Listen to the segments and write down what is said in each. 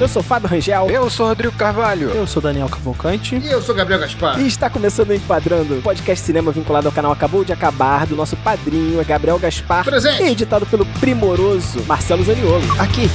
Eu sou Fábio Rangel. Eu sou Rodrigo Carvalho. Eu sou Daniel Cavalcante. E eu sou Gabriel Gaspar. E está começando o Enquadrando, podcast cinema vinculado ao canal Acabou de Acabar, do nosso padrinho, é Gabriel Gaspar. Presente. E editado pelo primoroso Marcelo Zaniolo. Aqui.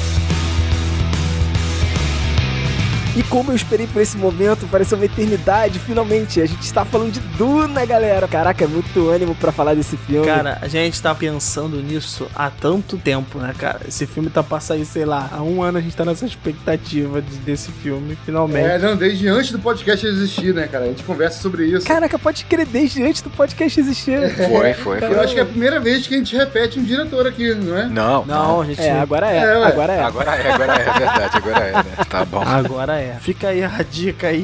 E como eu esperei por esse momento, pareceu uma eternidade, finalmente, a gente está falando de Duna, galera. Caraca, é muito ânimo pra falar desse filme. Cara, a gente tá pensando nisso há tanto tempo, né, cara? Esse filme tá pra sair, sei lá, há um ano a gente tá nessa expectativa desse filme, finalmente. Não, desde antes do podcast existir, né, cara? A gente conversa sobre isso. Caraca, pode crer, desde antes do podcast existir. Foi. Eu acho que é a primeira vez que a gente repete um diretor aqui, não é? Não, a gente... Agora é. Agora é verdade, agora é, né? Tá bom. Agora é. Fica aí a dica aí.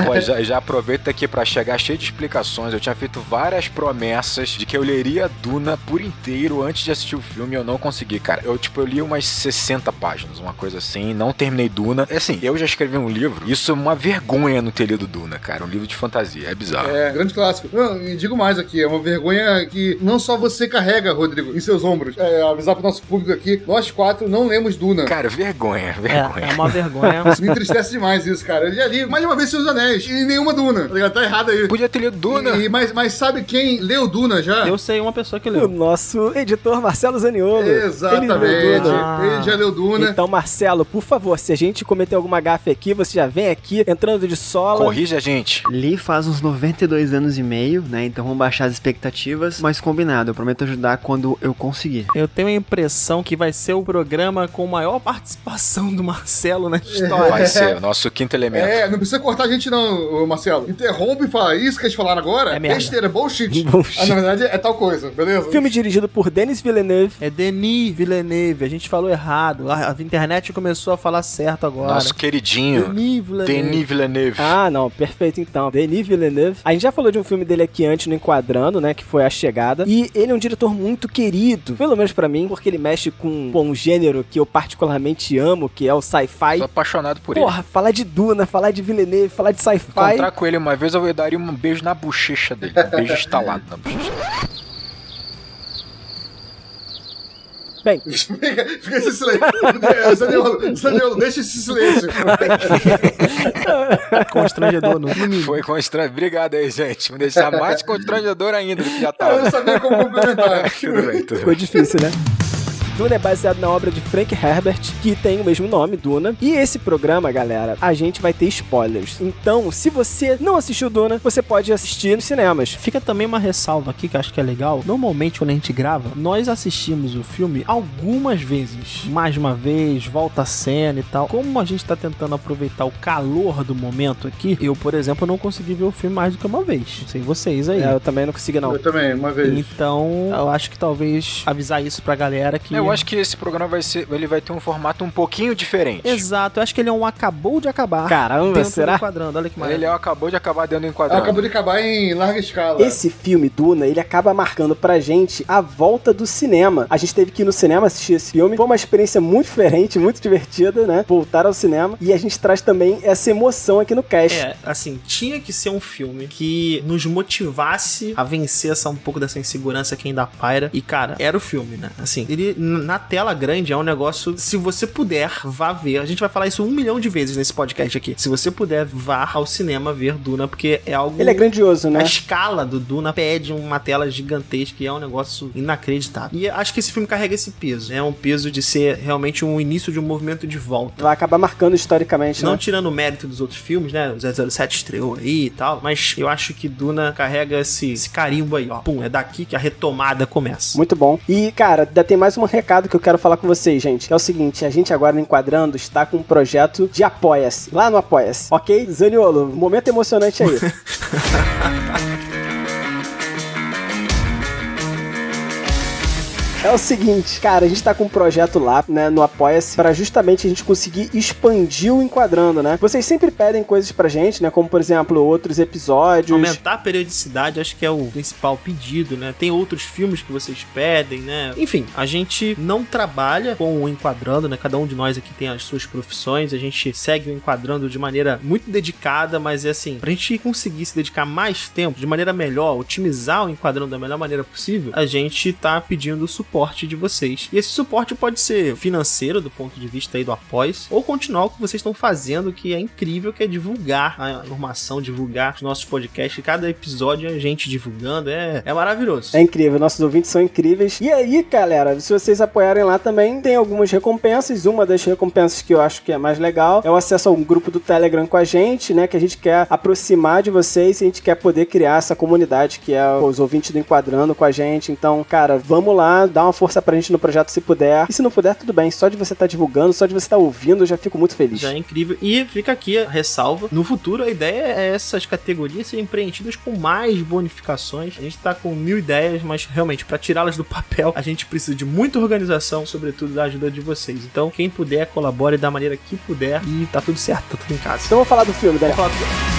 Pô, já aproveita aqui pra chegar cheio de explicações. Eu tinha feito várias promessas de que eu leria Duna por inteiro antes de assistir o filme e eu não consegui, cara. Eu li umas 60 páginas, uma coisa assim, não terminei Duna. Assim, eu já escrevi um livro, isso é uma vergonha não ter lido Duna, cara. Um livro de fantasia, é bizarro. É, grande clássico. Não, e digo mais aqui, é uma vergonha que não só você carrega, Rodrigo, em seus ombros. Avisar pro nosso público aqui, nós quatro não lemos Duna. Cara, vergonha. É uma vergonha. Me entristece demais isso, cara. Eu já li mais de uma vez Seus Anéis e nenhuma Duna. Tá errado aí. Podia ter lido Duna. Mas sabe quem leu Duna já? Eu sei uma pessoa que O leu. nosso editor Marcelo Zaniolo. Exatamente. Ele já leu Duna. Então, Marcelo, por favor, se a gente cometer alguma gafe aqui, você já vem aqui, entrando de sola. Corrige a gente. Li faz uns 92 anos e meio, né? Então vamos baixar as expectativas. Mas combinado, eu prometo ajudar quando eu conseguir. Eu tenho a impressão que vai ser o programa com maior participação do Marcelo na história. Vai ser o nosso quinto elemento. Não precisa cortar a gente não, Marcelo. Interrompe e fala, isso que eles falaram agora? É merda. Besteira, bullshit. Bullshit. Na verdade é tal coisa, beleza? Filme dirigido por Denis Villeneuve. É Denis Villeneuve, a gente falou errado. A internet começou a falar certo agora. Nosso queridinho Denis Villeneuve. Ah, não, perfeito então. Denis Villeneuve. A gente já falou de um filme dele aqui antes no Enquadrando, né, que foi A Chegada. E ele é um diretor muito querido, pelo menos pra mim, porque ele mexe com um gênero que eu particularmente amo, que é o sci-fi. Tô apaixonado por ele. Porra, falar de Duna, falar de Villeneuve, falar de sci-fi. Encontrar com ele uma vez, eu daria um beijo na bochecha dele. Um beijo instalado na bochecha dele. Bem, Fica esse silêncio. Zanello, deixa esse silêncio. Constrangedor, no mínimo. Foi constrangedor. Obrigado aí, gente. Me deixar mais constrangedor ainda do que já Eu tava. não sabia como complementar. Tudo bem. ficou difícil, né? Duna é baseado na obra de Frank Herbert, que tem o mesmo nome, Duna. E esse programa, galera, a gente vai ter spoilers. Então, se você não assistiu Duna, você pode assistir nos cinemas. Fica também uma ressalva aqui que eu acho que é legal. Normalmente, quando a gente grava, nós assistimos o filme algumas vezes. Mais de uma vez, volta a cena e tal. Como a gente tá tentando aproveitar o calor do momento aqui, eu, por exemplo, não consegui ver o filme mais do que uma vez. Não sei vocês aí. Eu também não consegui, não. Eu também, uma vez. Então, eu acho que talvez avisar isso pra galera que... Eu acho que esse programa ele vai ter um formato um pouquinho diferente. Exato, eu acho que ele é um acabou de acabar. Caramba, dentro será? Do Enquadrando, olha que maravilha. Ele acabou de acabar dentro do Enquadrando. Acabou de acabar em larga escala. Esse filme, Duna, ele acaba marcando pra gente a volta do cinema. A gente teve que ir no cinema assistir esse filme. Foi uma experiência muito diferente, muito divertida, né? Voltar ao cinema. E a gente traz também essa emoção aqui no cast. Assim, tinha que ser um filme que nos motivasse a vencer um pouco dessa insegurança que ainda paira. E, cara, era o filme, né? Assim, ele na tela grande é um negócio, se você puder, vá ver. A gente vai falar isso 1 milhão de vezes nesse podcast aqui. Se você puder, vá ao cinema ver Duna, porque é algo... Ele é grandioso, né? A escala do Duna pede uma tela gigantesca e é um negócio inacreditável. E acho que esse filme carrega esse peso. É um peso de ser realmente um início de um movimento de volta. Vai acabar marcando historicamente, Não né? tirando o mérito dos outros filmes, né? O 007 estreou aí e tal, mas eu acho que Duna carrega esse carimbo aí, ó. Pum, é daqui que a retomada começa. Muito bom. E, cara, ainda tem mais um recado que eu quero falar com vocês, gente. É o seguinte, a gente agora no Enquadrando está com um projeto de Apoia-se. Lá no Apoia-se, ok? Zaniolo, momento emocionante aí. É o seguinte, cara, a gente tá com um projeto lá, né, no Apoia-se, pra justamente a gente conseguir expandir o Enquadrando, né? Vocês sempre pedem coisas pra gente, né, como, por exemplo, outros episódios. Aumentar a periodicidade, acho que é o principal pedido, né? Tem outros filmes que vocês pedem, né? Enfim, a gente não trabalha com o Enquadrando, né? Cada um de nós aqui tem as suas profissões, a gente segue o Enquadrando de maneira muito dedicada, mas é assim, pra gente conseguir se dedicar mais tempo, de maneira melhor, otimizar o Enquadrando da melhor maneira possível, a gente tá pedindo suporte suporte de vocês. E esse suporte pode ser financeiro, do ponto de vista aí do após, ou continuar o que vocês estão fazendo, que é incrível, que é divulgar a informação, divulgar os nossos podcasts. Cada episódio a gente divulgando, é maravilhoso. É incrível, nossos ouvintes são incríveis. E aí, galera, se vocês apoiarem lá também, tem algumas recompensas. Uma das recompensas que eu acho que é mais legal é o acesso a um grupo do Telegram com a gente, né, que a gente quer aproximar de vocês e a gente quer poder criar essa comunidade que é os ouvintes do Enquadrando com a gente. Então, cara, vamos lá, dá uma força pra gente no projeto se puder. E se não puder, tudo bem. Só de você estar divulgando, só de você estar ouvindo, eu já fico muito feliz. Já é incrível. E fica aqui a ressalva. No futuro, a ideia é essas categorias serem preenchidas com mais bonificações. A gente tá com 1000 ideias, mas realmente, pra tirá-las do papel, a gente precisa de muita organização, sobretudo da ajuda de vocês. Então, quem puder, colabore da maneira que puder e tá tudo certo, tá tudo em casa. Então vamos falar do filme, Daniel. Vamos falar do filme.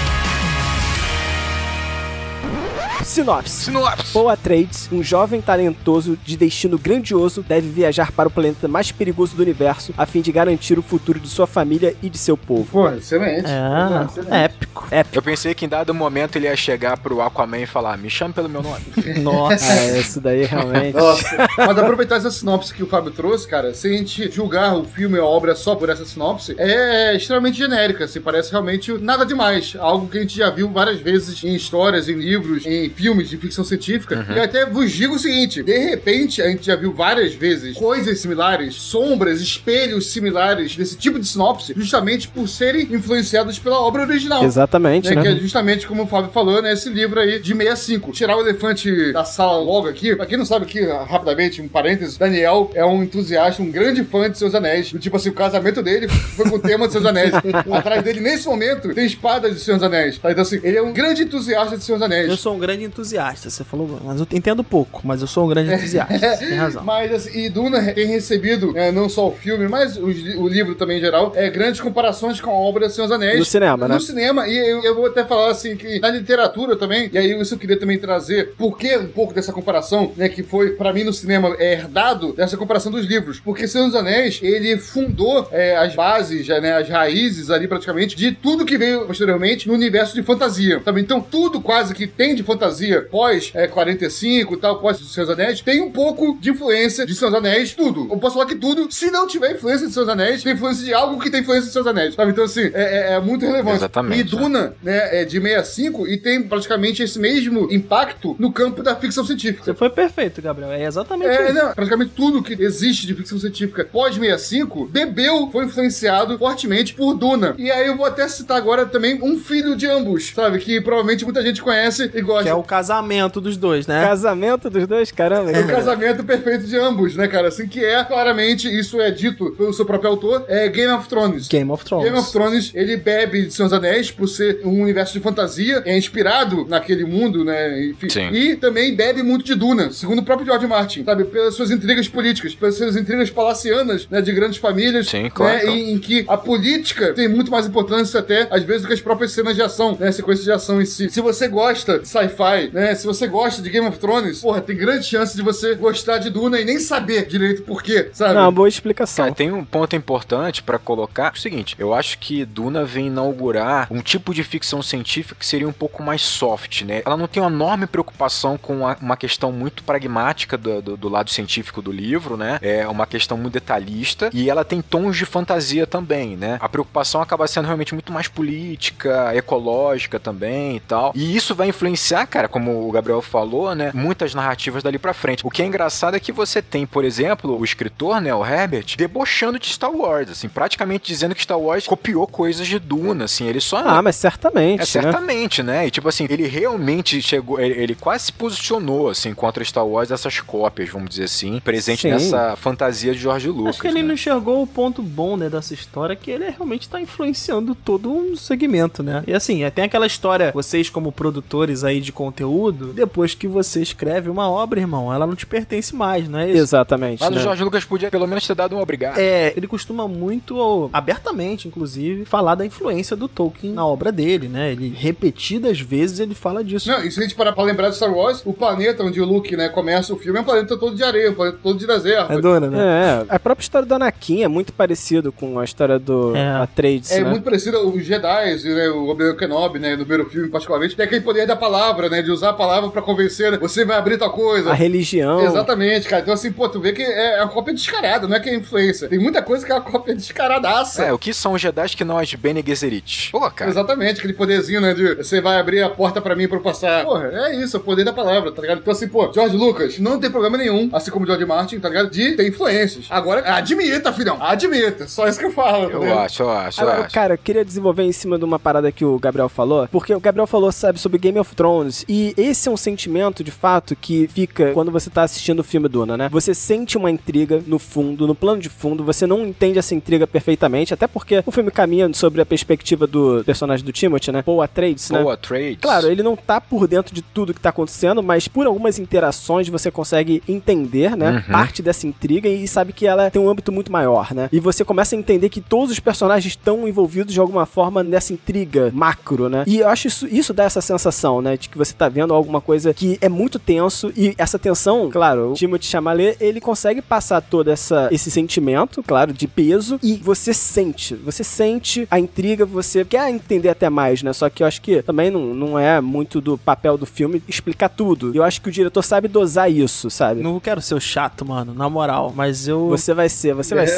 Sinopse. Paul Atreides, um jovem talentoso de destino grandioso, deve viajar para o planeta mais perigoso do universo a fim de garantir o futuro de sua família e de seu povo. Pô, excelente. Excelente. Épico. Eu pensei que em dado momento ele ia chegar pro Aquaman e falar, me chame pelo meu nome. Nossa. Isso daí realmente... Nossa, mas aproveitar essa sinopse que o Fábio trouxe, cara, se a gente julgar o filme ou a obra só por essa sinopse, é extremamente genérica, assim, parece realmente nada demais, algo que a gente já viu várias vezes em histórias, em livros, em filmes de ficção científica, e até vos digo o seguinte, de repente a gente já viu várias vezes coisas similares, sombras, espelhos similares desse tipo de sinopse, justamente por serem influenciados pela obra original. Exatamente, né? Que é justamente como o Fábio falou, né, esse livro aí de 65. Tirar o elefante da sala logo aqui, pra quem não sabe aqui, rapidamente, um parênteses, Daniel é um entusiasta, um grande fã de Seus Anéis, do tipo assim, o casamento dele foi com o tema de Seus Anéis. Atrás dele, nesse momento, tem espadas de Seus Anéis. Tá? Então assim, ele é um grande entusiasta de Seus Anéis. Eu sou um grande entusiasta, você falou, mas eu entendo pouco, mas eu sou um grande entusiasta, tem razão. Mas assim, e Duna tem recebido, não só o filme, mas o livro também em geral, grandes comparações com a obra Senhor dos Anéis. No cinema, né? No cinema, e eu vou até falar assim, que na literatura também, e aí isso eu queria também trazer, porque um pouco dessa comparação, né, que foi, pra mim no cinema, herdado dessa comparação dos livros, porque Senhor dos Anéis, ele fundou as bases, né, as raízes ali praticamente, de tudo que veio posteriormente no universo de fantasia, sabe? Então tudo quase que tem de fantasia pós 45 e tal, pós Senhor dos Anéis, tem um pouco de influência de Senhor dos Anéis, tudo. Eu posso falar que tudo, se não tiver influência de Senhor dos Anéis, tem influência de algo que tem influência de Senhor dos Anéis, sabe? Então assim, é muito relevante. Exatamente. E Duna, né, é de 65 e tem praticamente esse mesmo impacto no campo da ficção científica. Você foi perfeito, Gabriel, é exatamente isso. Não, praticamente tudo que existe de ficção científica pós 65 bebeu, foi influenciado fortemente por Duna. E aí eu vou até citar agora também um filho de ambos, sabe? Que provavelmente muita gente conhece e gosta. Que é o casamento dos dois, né? Casamento dos dois, caramba. É o casamento perfeito de ambos, né, cara? Assim, que é, claramente, isso é dito pelo seu próprio autor, Game of Thrones. Game of Thrones. Game of Thrones, ele bebe de Senhor dos Anéis por ser um universo de fantasia, é inspirado naquele mundo, né, enfim. Sim. E também bebe muito de Duna, segundo o próprio George Martin, sabe? Pelas suas intrigas políticas, pelas suas intrigas palacianas, né, de grandes famílias. Sim, claro. Né, em que a política tem muito mais importância até, às vezes, do que as próprias cenas de ação, né, sequências de ação em si. Se você gosta de sci-fi, né, se você gosta de Game of Thrones, porra, tem grande chance de você gostar de Duna e nem saber direito por quê, sabe? Não, boa explicação. Cara, tem um ponto importante pra colocar. É o seguinte, eu acho que Duna vem inaugurar um tipo de ficção científica que seria um pouco mais soft, né? Ela não tem uma enorme preocupação com uma questão muito pragmática do lado científico do livro, né? É uma questão muito detalhista e ela tem tons de fantasia também, né? A preocupação acaba sendo realmente muito mais política, ecológica também e tal. E isso vai influenciar, cara, como o Gabriel falou, né? Muitas narrativas dali pra frente. O que é engraçado é que você tem, por exemplo, o escritor, né, o Herbert, debochando de Star Wars, assim, praticamente dizendo que Star Wars copiou coisas de Duna, assim, ele só... mas certamente, certamente, né? E tipo assim, ele realmente chegou, ele quase se posicionou, assim, contra Star Wars, essas cópias, vamos dizer assim, presente nessa fantasia de George Lucas. Acho que ele não enxergou o ponto bom, né, dessa história, que ele realmente tá influenciando todo um segmento, né? E assim, tem aquela história, vocês como produtores aí de conteúdo, depois que você escreve uma obra, irmão, ela não te pertence mais, não é isso? Exatamente. Mas né? o George Lucas podia pelo menos ter dado um obrigado. Ele costuma muito, abertamente, inclusive, falar da influência do Tolkien na obra dele, né? Ele, repetidas vezes, ele fala disso. Não, e se a gente parar pra lembrar de Star Wars, o planeta onde o Luke, né, começa o filme é um planeta todo de areia, um planeta todo de deserto. É Duna, né? A própria história do Anakin é muito parecido com a história do Atreides, né? Muito parecido os Jedi, né, o Obi-Wan Kenobi, né, no primeiro filme particularmente, tem aquele poder da palavra, né, né? De usar a palavra pra convencer, você vai abrir tua coisa. A religião. Exatamente, cara. Então assim, pô, tu vê que é uma cópia descarada, não é que é influência. Tem muita coisa que é uma cópia descaradaça. O que são os Jedi que não as Bene Gesserit? Pô, cara. Exatamente, aquele poderzinho, né? De você vai abrir a porta pra mim pra eu passar. Porra, é isso, é o poder da palavra, tá ligado? Então assim, pô, George Lucas não tem problema nenhum, assim como George Martin, tá ligado? De ter influências. Agora, admita, filhão. Admita. Só isso que eu falo, Eu acho. Agora, cara, eu queria desenvolver em cima de uma parada que o Gabriel falou, porque o Gabriel falou, sabe, sobre Game of Thrones, e esse é um sentimento, de fato, que fica quando você tá assistindo o filme Duna, né? Você sente uma intriga no fundo, no plano de fundo, você não entende essa intriga perfeitamente, até porque o filme caminha sobre a perspectiva do personagem do Timothy, né? Paul Atreides, né? Paul Atreides. Claro, ele não tá por dentro de tudo que tá acontecendo, mas por algumas interações você consegue entender, né? Parte dessa intriga e sabe que ela tem um âmbito muito maior, né? E você começa a entender que todos os personagens estão envolvidos de alguma forma nessa intriga macro, né? E eu acho isso dá essa sensação, né? De que você tá vendo alguma coisa que é muito tenso e essa tensão, claro, o Timothée Chalamet, ele consegue passar todo esse sentimento, claro, de peso e você sente a intriga, você quer entender até mais, né? Só que eu acho que também não é muito do papel do filme explicar tudo. Eu acho que o diretor sabe dosar isso, sabe? Não quero ser o chato, mano, na moral, mas Você vai ser.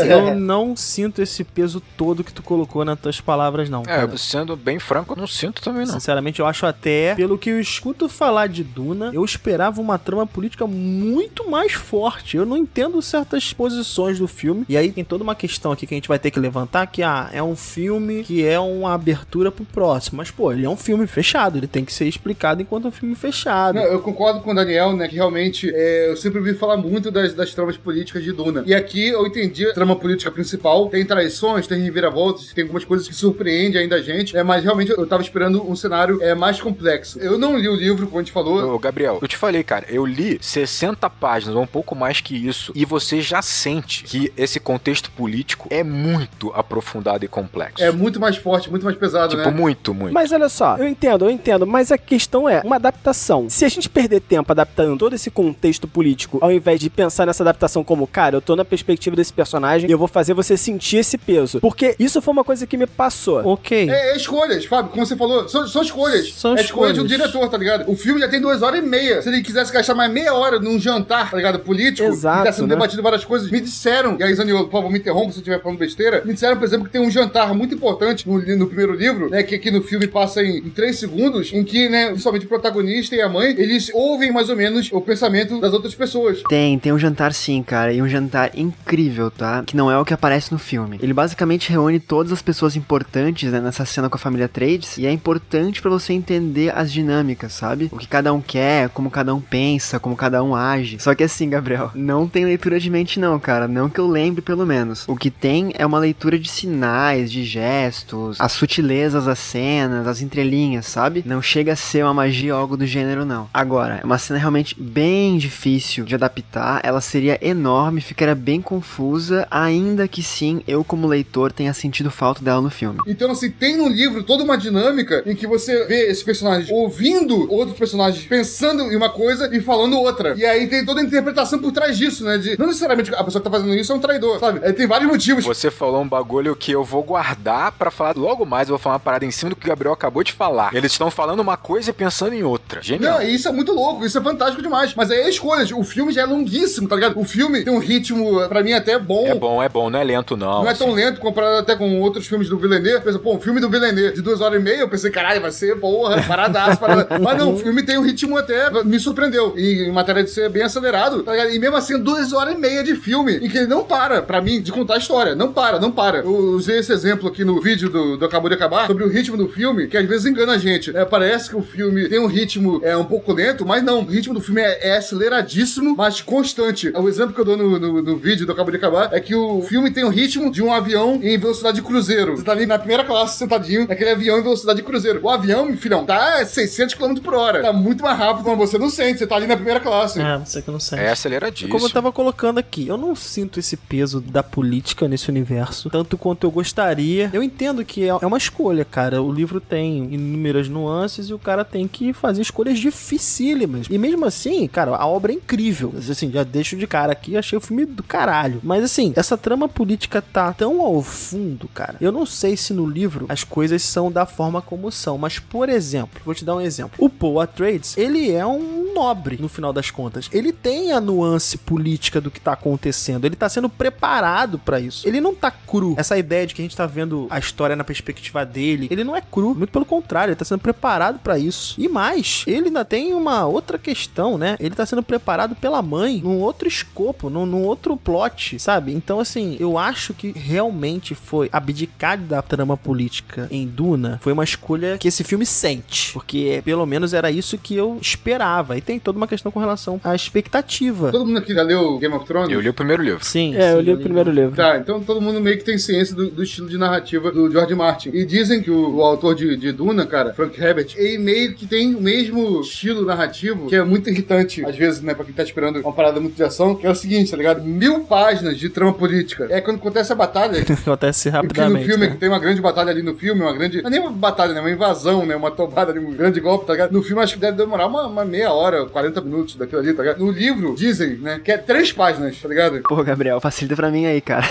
Eu não sinto esse peso todo que tu colocou nas tuas palavras, não. Cara. Sendo bem franco, eu não sinto também, não. Sinceramente, eu acho até, pelo que eu escuto falar de Duna, eu esperava uma trama política muito mais forte. Eu não entendo certas posições do filme. E aí tem toda uma questão aqui que a gente vai ter que levantar, que é um filme que é uma abertura pro próximo. Mas, pô, ele é um filme fechado. Ele tem que ser explicado enquanto é um filme fechado. Não, eu concordo com o Daniel, né, que realmente eu sempre ouvi falar muito das tramas políticas de Duna. E aqui eu entendi a trama política principal. Tem traições, tem reviravoltas, tem algumas coisas que surpreendem ainda a gente, mas realmente eu tava esperando um cenário mais complexo. Eu não li o livro, como a gente falou. Ô, Gabriel, eu te falei, cara, eu li 60 páginas, ou um pouco mais que isso, e você já sente que esse contexto político é muito aprofundado e complexo. É muito mais forte, muito mais pesado, tipo, né? Muito. Mas olha só, eu entendo, mas a questão é uma adaptação. Se a gente perder tempo adaptando todo esse contexto político, ao invés de pensar nessa adaptação como, cara, eu tô na perspectiva desse personagem e eu vou fazer você sentir esse peso. Porque isso foi uma coisa que me passou. Ok. É escolhas, Fábio, como você falou, são escolhas. É escolha de um diretor, tá ligado? O filme já tem 2h30. Se ele quisesse gastar mais meia hora num jantar, tá ligado? Político, exato, e tá sendo debatido várias coisas, me disseram, e aí, Zaniolo, por favor, me interrompa se eu estiver falando besteira, me disseram, por exemplo, que tem um jantar muito importante no primeiro livro, né, que aqui no filme passa em 3 segundos, em que, né, principalmente o protagonista e a mãe, eles ouvem mais ou menos o pensamento das outras pessoas. Tem um jantar sim, cara, e um jantar incrível, tá? Que não é o que aparece no filme. Ele basicamente reúne todas as pessoas importantes, né, nessa cena com a família Atreides, e é importante pra você entender as dinâmicas, sabe? O que cada um quer, como cada um pensa, como cada um age. Só que assim, Gabriel, não tem leitura de mente não, cara, não que eu lembre pelo menos. O que tem é uma leitura de sinais, de gestos, as sutilezas das cenas, as entrelinhas, sabe? Não chega a ser uma magia ou algo do gênero, não. Agora, é uma cena realmente bem difícil de adaptar, ela seria enorme, ficaria bem confusa, ainda que sim, eu como leitor tenha sentido falta dela no filme. Então, assim, tem no livro toda uma dinâmica em que você vê esses personagens ouvindo outros personagens pensando em uma coisa e falando outra. E aí tem toda a interpretação por trás disso, né? Não necessariamente a pessoa que tá fazendo isso é um traidor, sabe? Tem vários motivos. Você falou um bagulho que eu vou guardar pra falar logo mais, eu vou falar uma parada em cima do que o Gabriel acabou de falar. Eles estão falando uma coisa e pensando em outra. Genial. Não, isso é muito louco, isso é fantástico demais. Mas aí é escolhas. O filme já é longuíssimo, tá ligado? O filme tem um ritmo, pra mim, até bom. É bom, não é lento, não. Não é tão lento comparado até com outros filmes do Villeneuve. Pensa, pô, um filme do Villeneuve de 2h30, eu pensei, caralho, vai ser, porra, paradaço. Mas não, o filme tem um ritmo até, me surpreendeu. E em matéria de ser bem acelerado, tá ligado? E mesmo assim, 2h30 de filme, em que ele não para, pra mim, de contar a história. Não para. Eu usei esse exemplo aqui no vídeo do Acabou de Acabar, sobre o ritmo do filme, que às vezes engana a gente. Parece que o filme tem um ritmo um pouco lento, mas não. O ritmo do filme é aceleradíssimo, mas constante. O exemplo que eu dou no vídeo do Acabou de Acabar é que o filme tem o ritmo de um avião em velocidade de cruzeiro. Você tá ali na primeira classe, sentadinho, naquele avião em velocidade de cruzeiro. O avião, filhão, tá 600 km por hora. Tá muito mais rápido quando você não sente. Você tá ali na primeira classe. Você que não sente. É aceleradíssimo. Como eu tava colocando aqui, eu não sinto esse peso da política nesse universo, tanto quanto eu gostaria. Eu entendo que é uma escolha, cara. O livro tem inúmeras nuances e o cara tem que fazer escolhas dificílimas. E mesmo assim, cara, a obra é incrível. Assim, já deixo de cara aqui, achei o filme do caralho. Mas assim, essa trama política tá tão ao fundo, cara. Eu não sei se no livro as coisas são da forma como são. Mas, por exemplo, vou te dar um exemplo. O Paul Atreides, ele é um nobre, no final das contas. Ele tem a nuance política do que tá acontecendo. Ele tá sendo preparado pra isso. Ele não tá cru. Essa ideia de que a gente tá vendo a história na perspectiva dele, ele não é cru. Muito pelo contrário, ele tá sendo preparado pra isso. E mais, ele ainda tem uma outra questão, né? Ele tá sendo preparado pela mãe num outro escopo, num outro plot, sabe? Então, assim, eu acho que realmente foi abdicar da trama política em Duna, foi uma escolha que esse filme sente. Porque, pelo menos, era isso que eu esperava. E tem toda uma questão com relação à expectativa. Todo mundo aqui já leu Game of Thrones? Eu li o primeiro livro. Sim. Eu li o primeiro livro. Tá, então todo mundo meio que tem ciência do estilo de narrativa do George Martin. E dizem que o autor de Duna, cara, Frank Herbert, ele meio que tem o mesmo estilo narrativo, que é muito irritante, às vezes, né, pra quem tá esperando uma parada muito de ação, que é o seguinte, tá ligado? 1000 páginas de trama política. É quando acontece a batalha. Acontece Porque rapidamente. no filme, né? tem uma grande batalha ali no filme, uma grande... Não é nem uma batalha, né? Uma invasão, né? Uma tombada, um grande golpe, tá ligado? No filme, acho que deve demorar uma meia hora, 40 minutos daquilo ali, tá ligado? No livro, dizem, né? Que é 3 páginas, tá ligado? Pô, Gabriel, facilita pra mim aí, cara.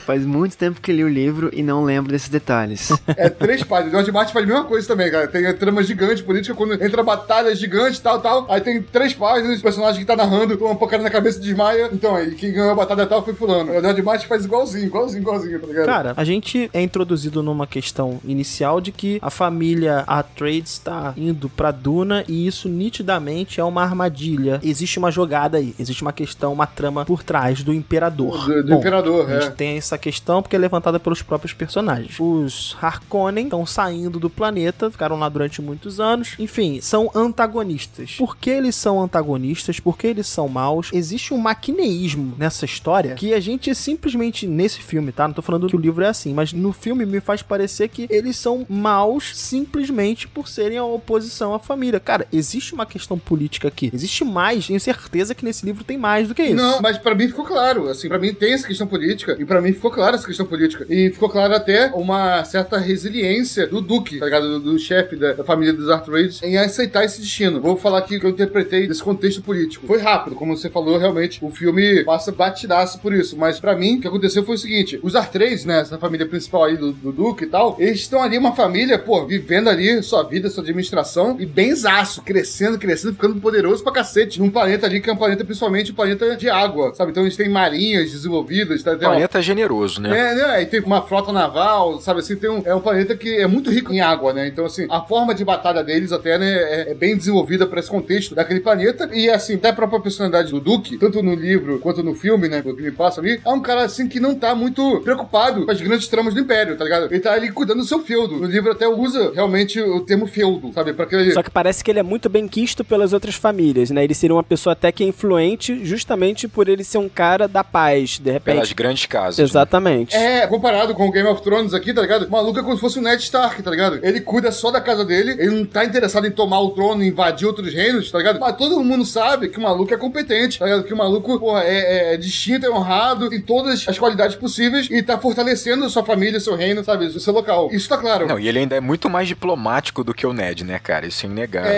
Faz muito tempo que li o livro e não lembro desses detalhes. É 3 páginas. O George Martin faz a mesma coisa também, cara. Tem a trama gigante política, quando entra batalha gigante, tal. Aí tem 3 páginas, o personagem que tá narrando toma uma pancada na cabeça e desmaia. Então, aí, quem ganhou a batalha tal foi fulano. O George Martin faz igualzinho, tá ligado? Cara, a gente é introduzido numa questão inicial de que a família Atreides está indo pra Duna e isso nitidamente é uma armadilha. Existe uma jogada aí, existe uma questão, uma trama por trás do Imperador. Do Imperador, a gente tem essa questão porque é levantada pelos próprios personagens. Os Harkonnen estão saindo do planeta, ficaram lá durante muitos anos. Enfim, são antagonistas. Por que eles são antagonistas? Por que eles são maus? Existe um maquineísmo nessa história que a gente simplesmente, nesse filme, tá? Não tô falando que o livro é assim, mas no filme me faz parecer que eles são maus simplesmente por serem a oposição à família. Cara, existe uma questão política aqui. Existe mais, tenho certeza que nesse livro tem mais do que isso. Não, mas pra mim ficou claro, assim, pra mim tem essa questão política, e pra mim ficou clara essa questão política. E ficou claro até uma certa resiliência do Duque, tá ligado? Do chefe da família dos Atreides em aceitar esse destino. Vou falar aqui o que eu interpretei desse contexto político. Foi rápido, como você falou, realmente, o filme passa batidaço por isso, mas pra mim, o que aconteceu foi o seguinte, os Atreides, né, essa família principal aí do Duque e tal, eles estão ali, uma família, pô, vivendo ali sua vida, sua administração, e benzaço, crescendo, ficando poderoso pra cacete, num planeta ali que é um planeta, principalmente um planeta de água, sabe? Então eles têm marinhas desenvolvidas, tá? Planeta generoso, né? Né? E tem uma frota naval, sabe assim, é um planeta que é muito rico em água, né? Então, assim, a forma de batalha deles até, né, é bem desenvolvida pra esse contexto daquele planeta, e assim, até a própria personalidade do Duque, tanto no livro quanto no filme, né, o que me passa ali, é um cara, assim, que não tá muito preocupado com as grandes tramas do Império, tá ligado? Ele tá ali cuidando do seu feudo. No livro até usa, realmente, o termo feudo, sabe? Pra aquele... Só que parece que ele é muito bem quisto pelas outras famílias, né? Ele seria uma pessoa até que é influente justamente por ele ser um cara da paz, de repente. Pelas grandes casas. Exatamente. É, comparado com o Game of Thrones aqui, tá ligado? O maluco é como se fosse um Ned Stark, tá ligado? Ele cuida só da casa dele, ele não tá interessado em tomar o trono, invadir outros reinos, tá ligado? Mas todo mundo sabe que o maluco é competente, tá ligado? Que o maluco, porra, é distinto, é honrado, tem todas as qualidades poisíveis e tá fortalecendo sua família, seu reino, sabe? O seu local. Isso tá claro. Não, e ele ainda é muito mais diplomático do que o Ned, né, cara? Isso é inegável.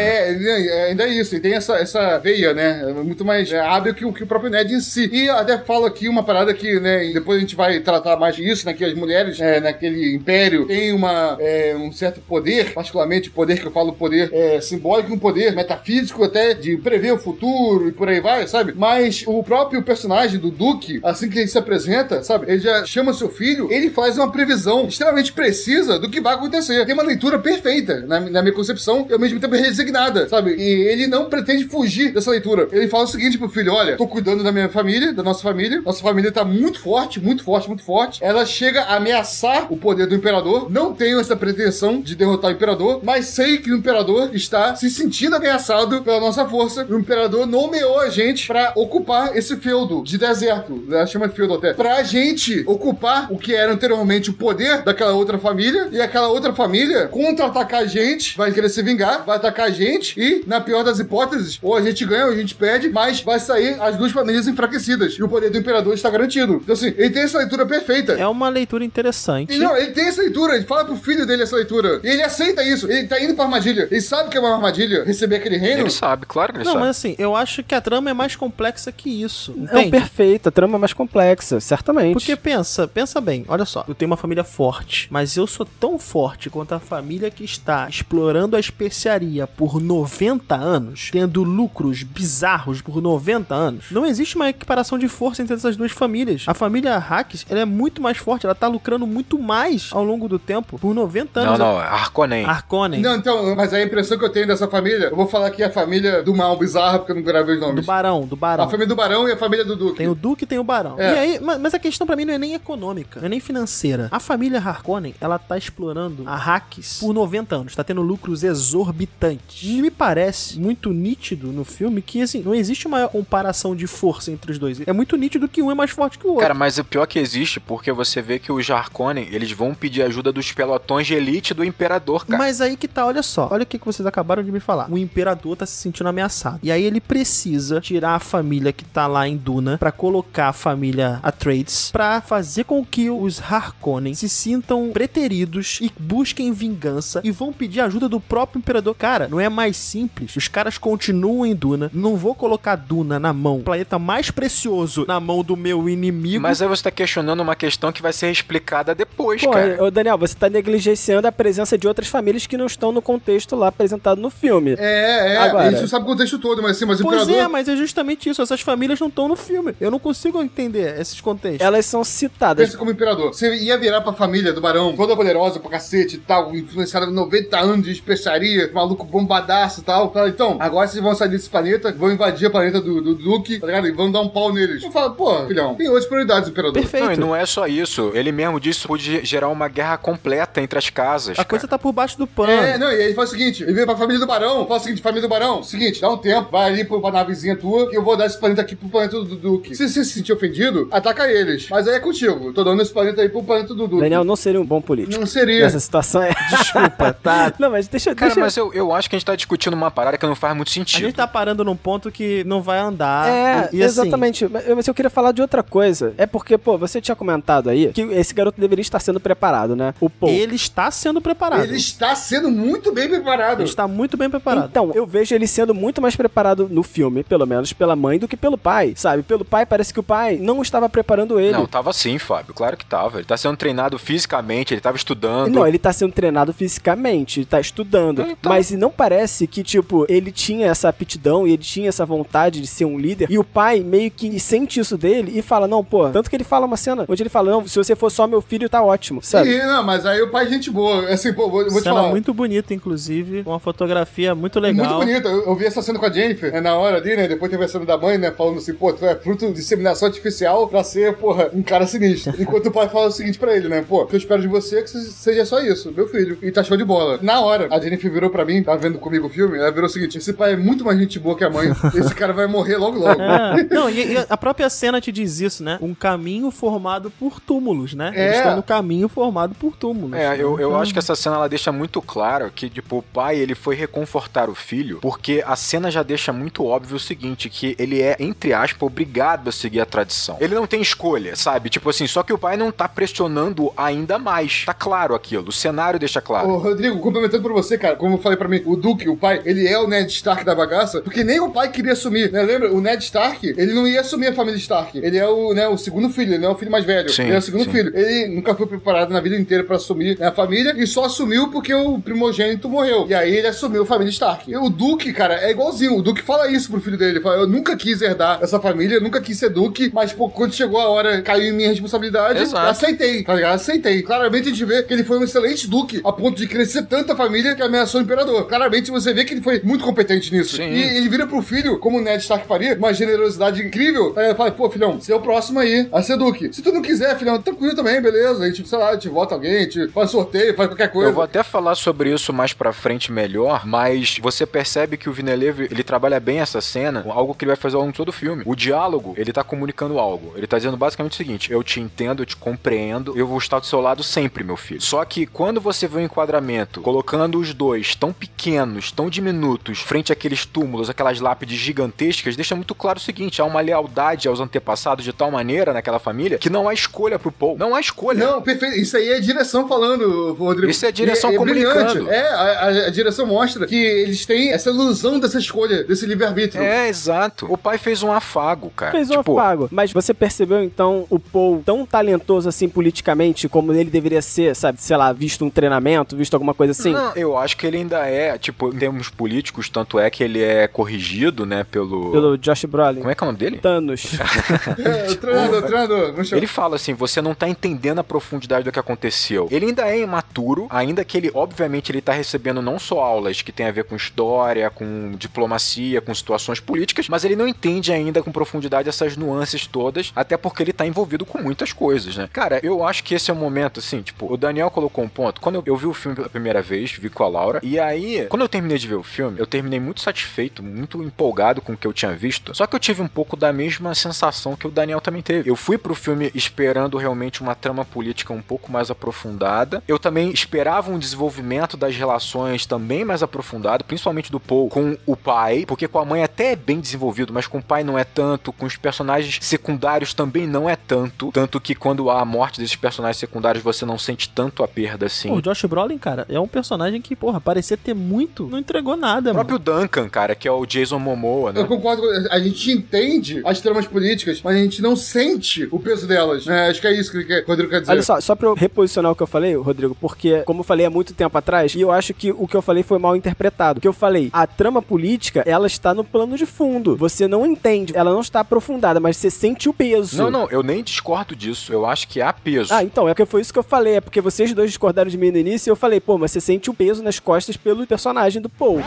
Ainda é isso. E tem essa veia, né? Muito mais hábil que o próprio Ned em si. E até falo aqui uma parada que, né, depois a gente vai tratar mais disso, né? Que as mulheres naquele império têm um certo poder, particularmente poder que eu falo, poder simbólico, um poder metafísico até de prever o futuro e por aí vai, sabe? Mas o próprio personagem do Duque, assim que ele se apresenta, sabe? Ele já chama seu filho, ele faz uma previsão extremamente precisa do que vai acontecer. Tem uma leitura perfeita na minha concepção e ao mesmo tempo resignada, sabe? E ele não pretende fugir dessa leitura. Ele fala o seguinte pro filho, olha, tô cuidando da minha família, da nossa família tá muito forte, ela chega a ameaçar o poder do imperador, não tenho essa pretensão de derrotar o imperador, mas sei que o imperador está se sentindo ameaçado pela nossa força, o imperador nomeou a gente pra ocupar esse feudo de deserto, ela chama feudo até, pra gente ocupar o que era anteriormente o poder daquela outra família, e aquela outra família contra-atacar a gente, vai querer se vingar, vai atacar a gente, e na pior das hipóteses, hipóteses. Ou a gente ganha ou a gente perde, mas vai sair as duas famílias enfraquecidas. E o poder do imperador está garantido. Então, assim, ele tem essa leitura perfeita. É uma leitura interessante. E não, ele tem essa leitura, ele fala pro filho dele essa leitura. E ele aceita isso. Ele tá indo pra armadilha. Ele sabe que é uma armadilha receber aquele reino. Ele sabe, claro que ele Não, sabe. mas assim, eu acho que a trama é mais complexa que isso. Não, Entende? perfeito, a trama é mais complexa, certamente. Porque pensa bem, olha só, eu tenho uma família forte, mas eu sou tão forte quanto a família que está explorando a especiaria por 90 anos, tendo lucros bizarros por 90 anos. Não existe uma equiparação de força entre essas duas famílias. A família Hacks, ela é muito mais forte, ela tá lucrando muito mais ao longo do tempo, por 90 anos. Não, Harkonnen. Harkonnen. Não, então, mas a impressão que eu tenho dessa família, eu vou falar aqui a família do mal bizarra, porque eu não gravei os nomes. Do Barão. A família do Barão e a família do Duque. Tem o Duque e tem o Barão. É. E aí, mas a questão pra mim não é nem econômica, não é nem financeira. A família Harkonnen, ela tá explorando a Hacks por 90 anos, tá tendo lucros exorbitantes. E me parece muito nítido no filme que, assim, não existe uma comparação de força entre os dois. É muito nítido que um é mais forte que o outro. Cara, mas o pior que existe, porque você vê que os Harkonnen, eles vão pedir ajuda dos pelotões de elite do Imperador, cara. Mas aí que tá, olha só. Olha o que vocês acabaram de me falar. O Imperador tá se sentindo ameaçado. E aí ele precisa tirar a família que tá lá em Duna pra colocar a família Atreides pra fazer com que os Harkonnen se sintam preteridos e busquem vingança e vão pedir ajuda do próprio Imperador. Cara, não é mais simples. Os caras continuam em Duna. Não vou colocar Duna na mão, o planeta mais precioso, na mão do meu inimigo. Mas aí você tá questionando uma questão que vai ser explicada depois, Pô, cara. ô Daniel, você tá negligenciando a presença de outras famílias que não estão no contexto lá apresentado no filme. Agora, a gente não sabe o contexto todo, mas assim, mas o Pois Imperador... é, mas é justamente isso. Essas famílias não estão no filme. Eu não consigo entender esses contextos. elas são citadas. Pensa como imperador. Você ia virar pra família do Barão, toda poderosa pra cacete e tal, influenciada 90 anos de especiaria, maluco bombadaço e tal. Fala, então, agora vocês vão sair desse planeta, vão invadir o planeta do Duque, tá ligado? E vão dar um pau neles. Eu falo, pô, filhão, tem outras prioridades, imperador. Perfeito. Não, e não é só isso. Ele mesmo disse que pode gerar uma guerra completa entre as casas. A coisa tá por baixo do pano. Não, e aí ele faz o seguinte, ele vem pra família do Barão, fala o seguinte, família do Barão, seguinte, dá um tempo, vai ali pra navezinha tua, que eu vou dar esse planeta aqui pro planeta do Duque. Se você se sentir ofendido, ataca eles. Mas aí é contigo, eu tô dando esse planeta aí pro planeta do Duque. Daniel não seria um bom político. Não seria. Nessa situação é. Desculpa, tá? Não, mas deixa. Cara, mas eu acho que a gente tá discutindo uma parada que não faz muito A sentido. gente tá parando num ponto que não vai andar. E, assim, exatamente. Mas eu queria falar de outra coisa. É porque, pô, você tinha comentado aí que esse garoto deveria estar sendo preparado, né? O Paul. ele está sendo preparado. Ele está sendo muito bem preparado. Ele está muito bem preparado. Então, eu vejo ele sendo muito mais preparado no filme, pelo menos pela mãe, do que pelo pai, sabe? Pelo pai, parece que o pai não estava preparando ele. Não, tava sim, Fábio. Claro que tava. Ele tá sendo treinado fisicamente, ele tava estudando. Não, ele tá sendo treinado fisicamente, ele tá estudando. Então. Mas não parece que, tipo, ele tinha essa aptidão e ele tinha essa vontade de ser um líder. E o pai meio que sente isso dele e fala, não, pô. Tanto que ele fala uma cena onde ele fala, não, se você for só meu filho, tá ótimo, sabe? Sim, não, mas aí o pai é gente boa. Assim, pô, vou te Cena falar. muito bonita, inclusive, com uma fotografia muito legal. Muito bonita. Eu vi essa cena com a Jennifer, né, na hora ali, né? Depois teve a cena da mãe, né? Falando assim, pô, tu é fruto de inseminação artificial pra ser, porra, um cara sinistro. Enquanto o pai fala o seguinte pra ele, né? Pô, o que eu espero de você é que seja só isso, meu filho. E tá show de bola. Na hora, a Jennifer virou pra mim, tá vendo comigo o filme, ela virou o seguinte, esse pai é muito mais gente boa que a mãe. Esse cara vai morrer logo logo. Não, e a própria cena te diz isso, né? Um caminho formado por túmulos, né? Eles estão no caminho formado por túmulos. Eu acho que essa cena ela deixa muito claro que, tipo, o pai ele foi reconfortar o filho, porque a cena já deixa muito óbvio o seguinte, que ele é, entre aspas, obrigado a seguir a tradição. Ele não tem escolha, sabe? Tipo assim, só que o pai não tá pressionando ainda mais. Tá claro aquilo, o cenário deixa claro. Ô, Rodrigo, complementando pra você, cara, como eu falei pra mim, o Duque, o pai, ele é o Ned Stark da bagaça, porque nem o pai queria assumir, né? Lembra? O Ned Stark, ele não ia assumir a família Stark. Ele é o, né, o segundo filho, ele não é o filho mais velho. Sim, ele é o segundo filho. Ele nunca foi preparado na vida inteira pra assumir, né, a família e só assumiu porque o primogênito morreu. E aí ele assumiu a família Stark. E o Duque, cara, é igualzinho. O Duque fala isso pro filho dele. Ele fala, eu nunca quis herdar essa família, nunca quis ser Duque, mas pô, quando chegou a hora, caiu em minha responsabilidade, Exato. aceitei, tá ligado? Aceitei. Claramente a gente vê que ele foi um excelente Duque, a ponto de crescer tanta família que ameaçou o imperador. Claramente você vê que ele foi muito competente nisso. Sim. E ele vira pro filho, como o Ned Stark faria, uma generosidade incrível. Aí ele fala, pô, filhão, você é o próximo aí a ser Duque. Se tu não quiser, filhão, tranquilo também, beleza. A gente, sei lá, a gente vota alguém, a gente faz sorteio, faz qualquer coisa. Eu vou até falar sobre isso mais pra frente melhor, mas você percebe que o Villeneuve, ele trabalha bem essa cena, algo que ele vai fazer ao longo de todo o filme. O diálogo, ele tá comunicando algo. Ele tá dizendo basicamente o seguinte, eu te entendo, eu te compreendo, eu vou estar do seu lado sempre, meu filho. Só que quando você vê o enquadramento, colocando os dois tão pequenos, tão diminutos, frente aqueles túmulos, aquelas lápides gigantescas, deixa muito claro o seguinte, há uma lealdade aos antepassados de tal maneira naquela família que não há escolha pro Paul. Não há escolha. Não, perfeito. Isso aí é a direção falando, Rodrigo. Isso é a direção comunicando. A direção mostra que eles têm essa ilusão dessa escolha, desse livre-arbítrio. É, exato. O pai fez um afago, cara. Fez um afago. Mas você percebeu, então, o Paul tão talentoso assim politicamente como ele deveria ser, sabe? Sei lá, visto um treinamento, visto alguma coisa assim? Não, eu acho que ele ainda é, tipo, em termos políticos, tanto é que ele é corrigido, né, pelo Josh Brolin. Como é que é o nome dele? Thanos. O treinador. Ele fala assim, você não tá entendendo a profundidade do que aconteceu. Ele ainda é imaturo, ainda que ele, obviamente, ele tá recebendo não só aulas que tem a ver com história, com diplomacia, com situações políticas, mas ele não entende ainda com profundidade essas nuances todas, até porque ele tá envolvido com muitas coisas, né? Cara, eu acho que esse é o momento, assim, tipo, o Daniel colocou um ponto. Quando eu vi o filme pela primeira vez, vi com a Laura, e aí, quando eu terminei de ver o filme, eu terminei muito satisfeito, muito empolgado com o que eu tinha visto, só que eu tive um pouco da mesma sensação que o Daniel também teve. Eu fui pro filme esperando realmente uma trama política um pouco mais aprofundada, eu também esperava um desenvolvimento das relações também mais aprofundado, principalmente do Paul com o pai, porque com a mãe até é bem desenvolvido, mas com o pai não é tanto, com os personagens secundários também não é tanto que quando há a morte desses personagens secundários você não sente tanto a perda assim. O Josh Brolin, cara, é um personagem que, porra, parecia ter muito, não entregou nada, o próprio Duncan, cara, que é o Jason Momoa, né? Eu concordo, a gente entende as tramas políticas, mas a gente não sente o peso delas, né? Acho que é isso que o Rodrigo quer dizer. Olha só pra eu reposicionar o que eu falei, Rodrigo, porque, como eu falei há muito tempo atrás, e eu acho que o que eu falei foi mal interpretado. O que eu falei, a trama política, ela está no plano de fundo. Você não entende, ela não está aprofundada, mas você sente o peso. Não, eu nem discordo disso. Eu acho que há peso. Ah, então, é porque foi isso que eu falei. É porque vocês dois discordaram de mim no início e eu falei, pô, mas você sente o peso nas costas pelo personagem do Paul.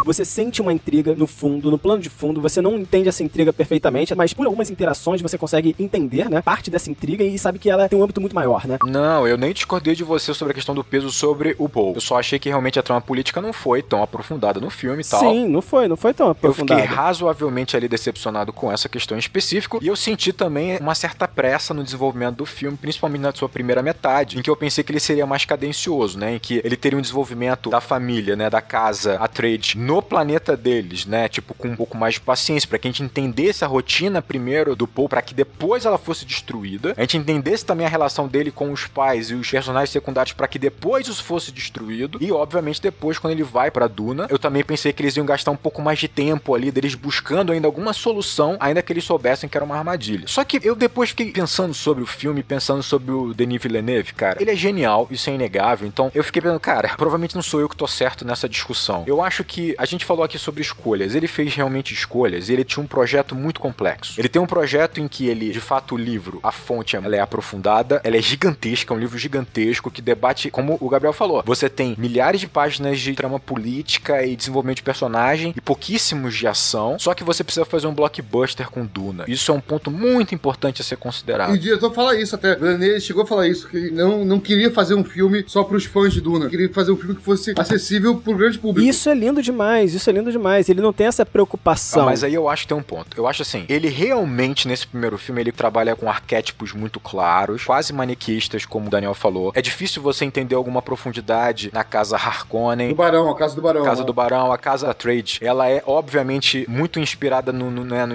Você sente uma intriga no fundo, no plano de fundo, você não entende essa intriga perfeitamente, mas por algumas interações você consegue entender, né, parte dessa intriga e sabe que ela tem um âmbito muito maior, né? Não, eu nem discordei de você sobre a questão do peso sobre o Paul. Eu só achei que realmente a trama política não foi tão aprofundada no filme e tal. Sim, não foi tão aprofundada. Eu fiquei razoavelmente ali decepcionado com essa questão em específico e eu senti também uma certa pressa no desenvolvimento do filme, principalmente na sua primeira metade, em que eu pensei que ele seria mais cadencioso, né, em que ele teria um desenvolvimento da família, né, da casa Atreides no planeta deles, né, tipo, com um pouco mais de paciência, pra que a gente entendesse a rotina primeiro do Paul, pra que depois ela fosse destruída, a gente entendesse também a relação dele com os pais e os personagens secundários pra que depois isso fosse destruído, e obviamente depois, quando ele vai pra Duna, eu também pensei que eles iam gastar um pouco mais de tempo ali, deles buscando ainda alguma solução, ainda que eles soubessem que era uma armadilha. Só que eu depois fiquei pensando sobre o filme, pensando sobre o Denis Villeneuve, cara, ele é genial, isso é inegável, então eu fiquei pensando, cara, provavelmente não sou eu que tô certo nessa discussão. Eu acho que a gente falou aqui sobre escolhas, ele fez realmente escolhas, ele tinha um projeto muito complexo. Ele tem um projeto em que ele, de fato, o livro, a fonte, ela é aprofundada, ela é gigantesca, é um livro gigantesco que debate, como o Gabriel falou, você tem milhares de páginas de trama política e desenvolvimento de personagem e pouquíssimos de ação, só que você precisa fazer um blockbuster com Duna. Isso é um ponto muito importante a ser considerado. E o diretor fala isso até, ele chegou a falar isso, que ele não queria fazer um filme só pros fãs de Duna, queria fazer um filme que fosse acessível pro grande público. Isso é lindo demais, ele não tem essa preocupação. Mas aí eu acho que tem um ponto. Eu acho assim, ele realmente, nesse primeiro filme, ele trabalha com arquétipos muito claros, quase maniqueístas, como o Daniel falou. É difícil você entender alguma profundidade na casa Harkonnen. Do Barão, a casa do Barão. Casa do Barão, a casa Atreides. Ela é, obviamente, muito inspirada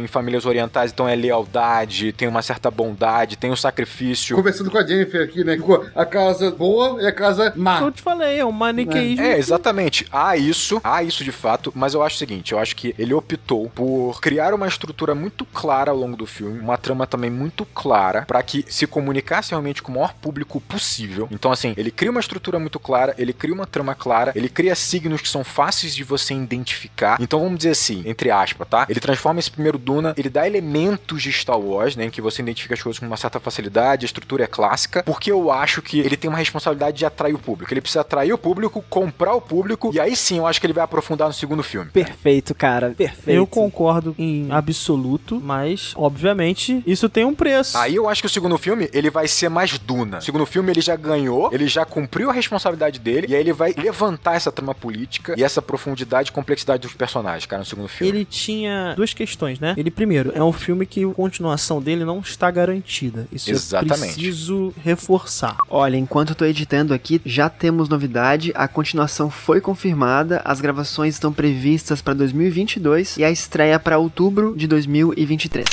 em famílias orientais, então é lealdade, tem uma certa bondade, tem o sacrifício. Conversando com a Jennifer aqui, né? A casa boa e a casa má. Eu te falei, é um maniqueísmo. É, exatamente. Há isso de fato, mas eu acho o seguinte, eu acho que ele optou por criar uma estrutura muito clara ao longo do filme, uma trama também muito clara, pra que se comunicasse realmente com o maior público possível. Então, assim, ele cria uma estrutura muito clara, ele cria uma trama clara, ele cria signos que são fáceis de você identificar. Então, vamos dizer assim, entre aspas, tá? Ele transforma esse primeiro Duna, ele dá elementos de Star Wars, né, em que você identifica as coisas com uma certa facilidade, a estrutura é clássica, porque eu acho que ele tem uma responsabilidade de atrair o público. Ele precisa atrair o público, comprar o público, e aí sim, eu acho que ele vai aprofundar no segundo filme. Perfeito, cara. Perfeito. Eu concordo em absoluto, mas, obviamente, isso tem um preço. Aí eu acho que o segundo filme, ele vai ser mais Duna. O segundo filme, ele já ganhou, ele já cumpriu a responsabilidade dele, e aí ele vai levantar essa trama política e essa profundidade e complexidade dos personagens, cara, no segundo filme. Ele tinha duas questões, né? Ele, primeiro, é um filme que a continuação dele não está garantida. Isso Exatamente. eu preciso reforçar. Olha, enquanto eu tô editando aqui, já temos novidade, a continuação foi confirmada, as gravações estão previstas para 2022 e a estreia para outubro de 2023.